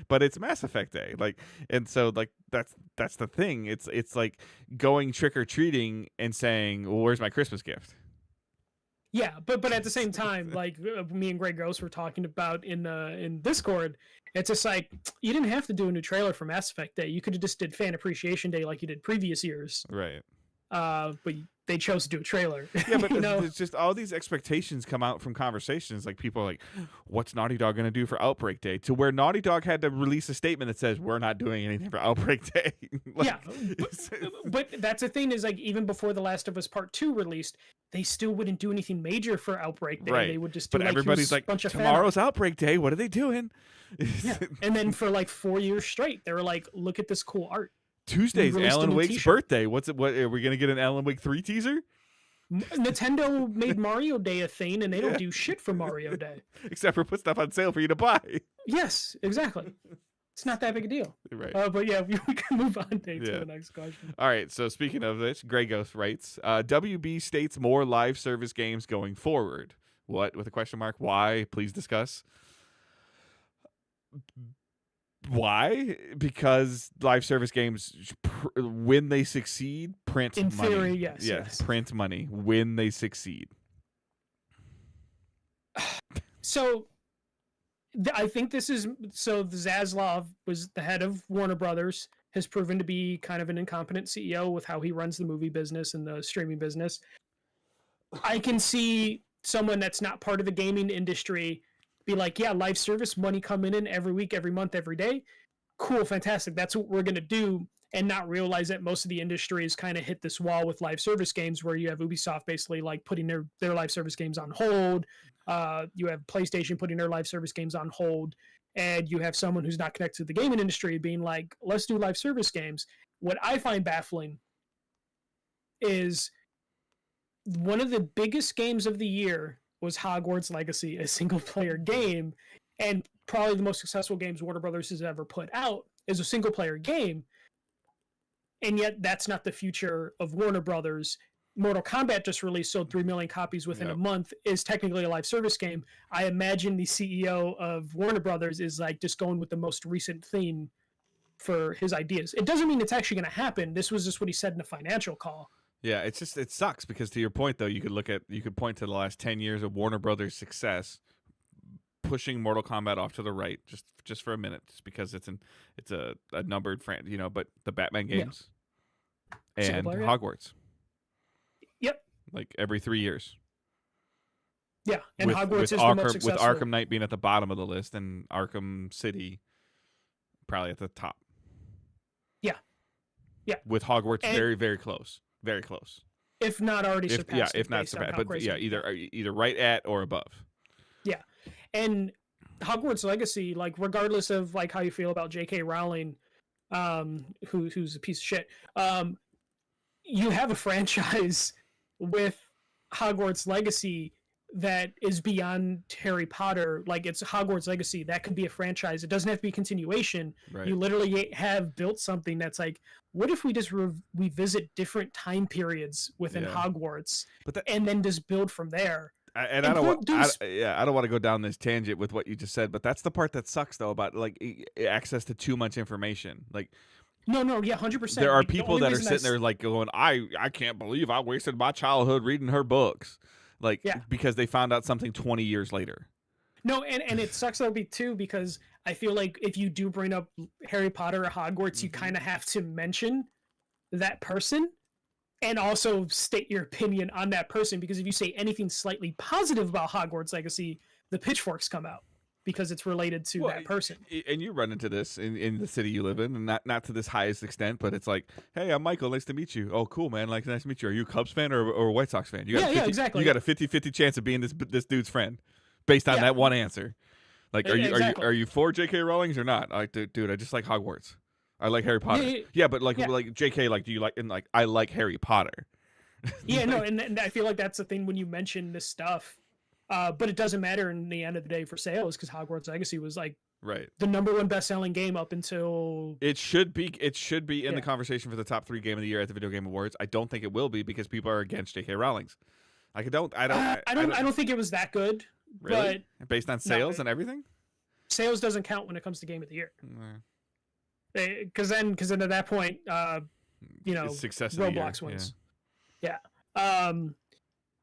But it's Mass Effect Day. Like, and so like that's the thing. It's like going trick or treating and saying, well, where's my Christmas gift? Yeah, but at the same time, like me and Greg Gross were talking about in Discord, it's just like you didn't have to do a new trailer for Mass Effect Day. You could have just did Fan Appreciation Day like you did previous years. Right. But they chose to do a trailer. Yeah, but you know? it's just all these expectations come out from conversations. Like, people are like, what's Naughty Dog going to do for Outbreak Day? To where Naughty Dog had to release a statement that says, we're not doing anything for Outbreak Day. Like, Yeah, but that's the thing is like even before The Last of Us Part 2 released, they still wouldn't do anything major for Outbreak Day. Right. They would just do but like, everybody's here's a like, bunch of fan tomorrow's Outbreak Day. What are they doing? Yeah. And then for like 4 years straight, they were like, look at this cool art. Tuesday's released a Alan new Wake's t-shirt. birthday. What are we going to get an Alan Wake 3 teaser? Nintendo made Mario Day a thing, and they don't Yeah. do shit for Mario Day. Except for put stuff on sale for you to buy. Yes, exactly. It's not that big a deal. Right. But yeah, we can move on to Yeah. the next question. All right. So speaking of this, Grey Ghost writes, WB states more live service games going forward. What? With a question mark. Why? Please discuss. Why? Because live service games, when they succeed, print In money. theory, yes. Print money when they succeed. So I think this is Zaslav was the head of Warner Brothers, has proven to be kind of an incompetent CEO with how he runs the movie business and the streaming business. I can see someone that's not part of the gaming industry be like, yeah, live service money coming in every week, every month, every day. Cool, fantastic. That's what we're going to do. And not realize that most of the industry has kind of hit this wall with live service games where you have Ubisoft basically like putting their live service games on hold. You have PlayStation putting their live service games on hold. And you have someone who's not connected to the gaming industry being like, let's do live service games. What I find baffling is one of the biggest games of the year was Hogwarts Legacy, a single player game, and probably the most successful games Warner Brothers has ever put out is a single player game. And yet that's not the future of Warner Brothers. Mortal Kombat just released, sold 3 million copies within a month, is technically a live service game. I imagine the CEO of Warner Brothers is like just going with the most recent theme for his ideas. It doesn't mean it's actually going to happen. This was just what he said in a financial call. Yeah, it's just, it sucks because to your point though, you could point to the last 10 years of Warner Brothers success pushing Mortal Kombat off to the right just for a minute, just because it's a numbered but the Batman games and player, Hogwarts. Yep. Like every 3 years. Yeah, and Hogwarts is the most successful. With Arkham Knight being at the bottom of the list and Arkham City probably at the top. Yeah. Yeah. With Hogwarts very, very close. Very close. If not already surpassed. Yeah, if not surpassed. But yeah, either right at or above. Yeah. And Hogwarts Legacy, like regardless of like how you feel about J.K. Rowling, who's a piece of shit, you have a franchise with Hogwarts Legacy that is beyond Harry Potter. Like it's Hogwarts Legacy. That could be a franchise. It doesn't have to be a continuation. Right. You literally have built something that's like, what if we just revisit different time periods within Hogwarts, and then just build from there? I don't want to go down this tangent with what you just said, but that's the part that sucks though about like access to too much information. Like, no, yeah, 100%. There are people that are sitting there like going, I can't believe I wasted my childhood reading her books, like because they found out something 20 years later. No, and it sucks though too because I feel like if you do bring up Harry Potter or Hogwarts, you kind of have to mention that person and also state your opinion on that person, because if you say anything slightly positive about Hogwarts Legacy, the pitchforks come out because it's related to that person. And you run into this in the city you live in, and not to this highest extent, but it's like, hey, I'm Michael, nice to meet you. Oh, cool, man, like nice to meet you. Are you a Cubs fan or a White Sox fan? Exactly. You got a 50-50 chance of being this dude's friend based on that one answer. Like, are you for J.K. Rowling's or not? Like, dude, I just like Hogwarts. I like Harry Potter. Yeah, but like J.K., like, do you like? And like, I like Harry Potter. Yeah, no, and I feel like that's the thing when you mention this stuff. But it doesn't matter in the end of the day for sales because Hogwarts Legacy was like the #1 best-selling game up until it should be in the conversation for the top 3 game of the year at the Video Game Awards. I don't think it will be because people are against J.K. Rowling's. Like, I don't think it was that good. Really? But based on sales and everything? Sales doesn't count when it comes to Game of the Year. Because then at that point, success Roblox wins. Yeah.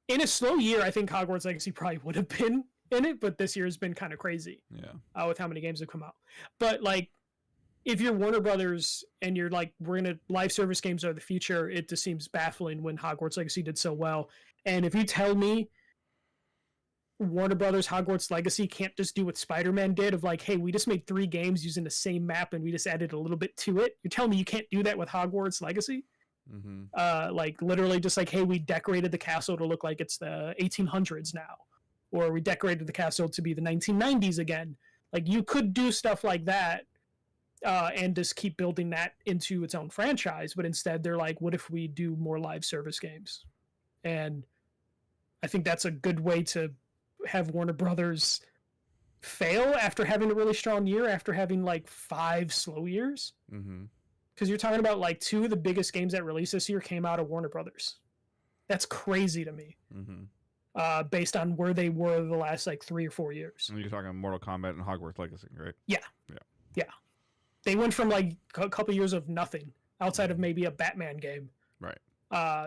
In a slow year, I think Hogwarts Legacy probably would have been in it, but this year has been kind of crazy. Yeah. With how many games have come out. But like, if you're Warner Brothers and you're like, live service games are the future, it just seems baffling when Hogwarts Legacy did so well. And if you tell me Warner Brothers Hogwarts Legacy can't just do what Spider-Man did of like, hey, we just made 3 games using the same map and we just added a little bit to it. You're telling me you can't do that with Hogwarts Legacy? Mm-hmm. Like literally just like, hey, we decorated the castle to look like it's the 1800s now, or we decorated the castle to be the 1990s again. Like you could do stuff like that and just keep building that into its own franchise, but instead they're like, what if we do more live service games? And I think that's a good way to have Warner Brothers fail after having a really strong year, after having like 5 slow years. Mm-hmm. Because you're talking about like 2 of the biggest games that released this year came out of Warner Brothers. That's crazy to me. Mm-hmm. Based on where they were the last like 3 or 4 years. And you're talking Mortal Kombat and Hogwarts Legacy, right? Yeah. They went from like a couple years of nothing outside of maybe a Batman game, Right.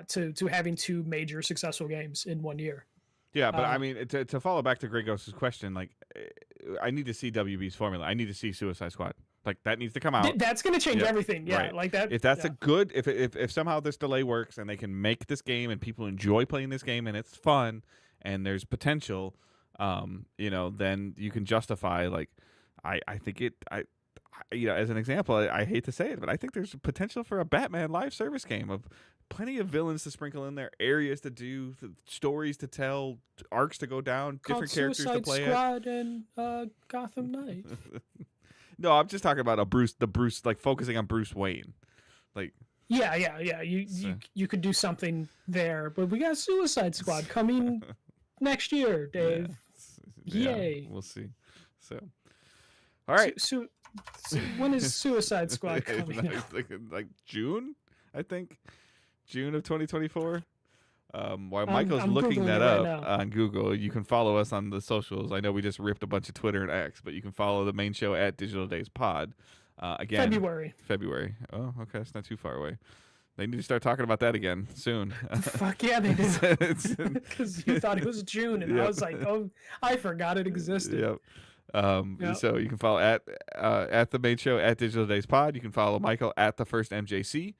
To having 2 major successful games in 1 year. Yeah, but I mean, to follow back to Greg Ghost's question, like, I need to see WB's formula. I need to see Suicide Squad. Like, that needs to come out. That's going to change Yep. everything. Yeah, Right. like that. If that's a good, if somehow this delay works and they can make this game and people enjoy playing this game and it's fun and there's potential, then you can justify, like, I think as an example, I hate to say it, but I think there's potential for a Batman live service game of plenty of villains to sprinkle in there, areas to do, stories to tell, arcs to go down, different characters to play Squad and Gotham Knight. No, I'm just talking about the Bruce, like focusing on Bruce Wayne, like. Yeah. You could do something there, but we got Suicide Squad coming next year, Dave. Yay! We'll see. So, all right. When is Suicide Squad coming out? like June, I think. June of 2024. While Michael's looking Googling that it right up now. on Google, you can follow us on the socials. I know we just ripped a bunch of Twitter and X, but you can follow the main show at Digital Days Pod. Again, February. Oh, okay, it's not too far away. They need to start talking about that again soon. Fuck yeah, they do. Because you thought it was June, and I was like, oh, I forgot it existed. Yep. So you can follow at the main show at Digital Days Pod. You can follow Michael at the first MJC.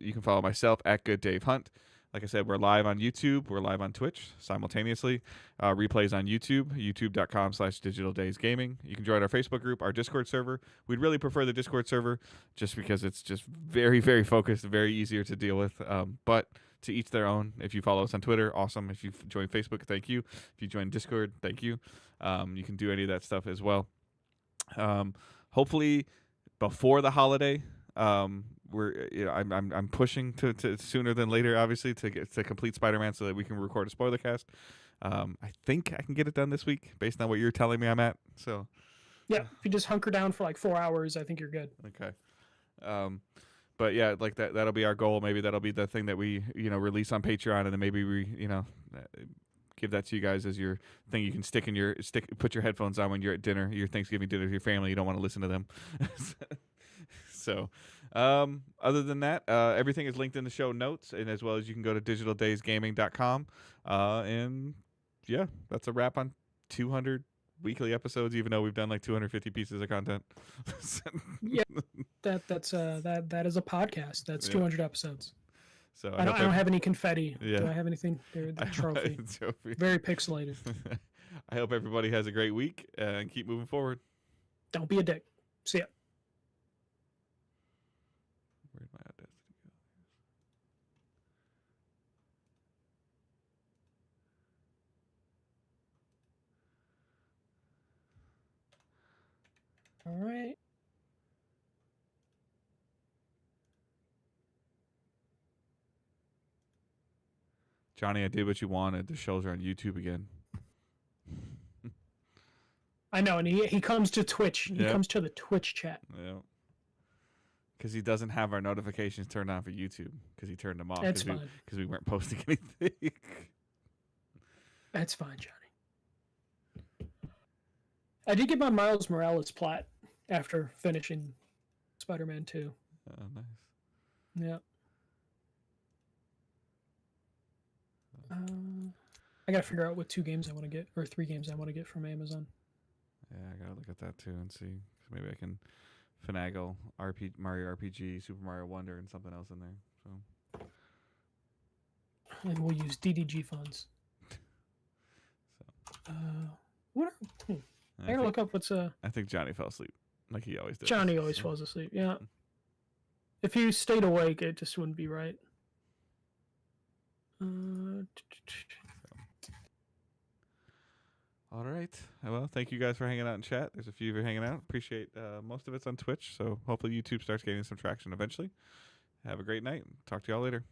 You can follow myself at Good Dave Hunt. Like I said, we're live on YouTube. We're live on Twitch simultaneously. Replays on YouTube, youtube.com/digitaldaysgaming. You can join our Facebook group, our Discord server. We'd really prefer the Discord server just because it's just very, very focused, very easier to deal with. But to each their own. If you follow us on Twitter, awesome. If you join Facebook, thank you. If you join Discord, thank you. You can do any of that stuff as well. Hopefully before the holiday, I'm pushing to sooner than later, obviously, to get to complete Spider-Man so that we can record a spoiler cast. I think I can get it done this week based on what you're telling me I'm at. So yeah, if you just hunker down for like 4 hours, I think you're good. Okay. But yeah, like that'll be our goal. Maybe that'll be the thing that we release on Patreon, and then maybe we give that to you guys as your thing. You can put your headphones on when you're at dinner, your Thanksgiving dinner with your family. You don't want to listen to them. So, other than that, everything is linked in the show notes, and as well as you can go to digitaldaysgaming.com. And yeah, that's a wrap on 200 weekly episodes, even though we've done like 250 pieces of content. Yeah, that is a podcast. That's 200 episodes. So I don't have any confetti. Yeah. Do I have anything? The trophy. Very pixelated. I hope everybody has a great week and keep moving forward. Don't be a dick. See ya. Where'd my Audacity go? All right. Johnny, I did what you wanted. The shows are on YouTube again. I know, and he comes to Twitch. He comes to the Twitch chat. Yeah. Because he doesn't have our notifications turned on for YouTube. Because he turned them off. That's fine. Because we weren't posting anything. That's fine, Johnny. I did get my Miles Morales plat after finishing Spider-Man 2. Oh, nice. Yeah. I gotta figure out what 2 games I want to get, or 3 games I want to get from Amazon. Yeah, I gotta look at that too and see. Maybe I can finagle Mario RPG, Super Mario Wonder, and something else in there. So. And we'll use DDG funds. I gotta look up what's I think Johnny fell asleep, like he always does. Johnny always falls asleep. Yeah. If he stayed awake, it just wouldn't be right. All right. Well, thank you guys for hanging out in chat. There's a few of you hanging out. Appreciate most of it's on Twitch, so hopefully YouTube starts getting some traction eventually. Have a great night. Talk to y'all later.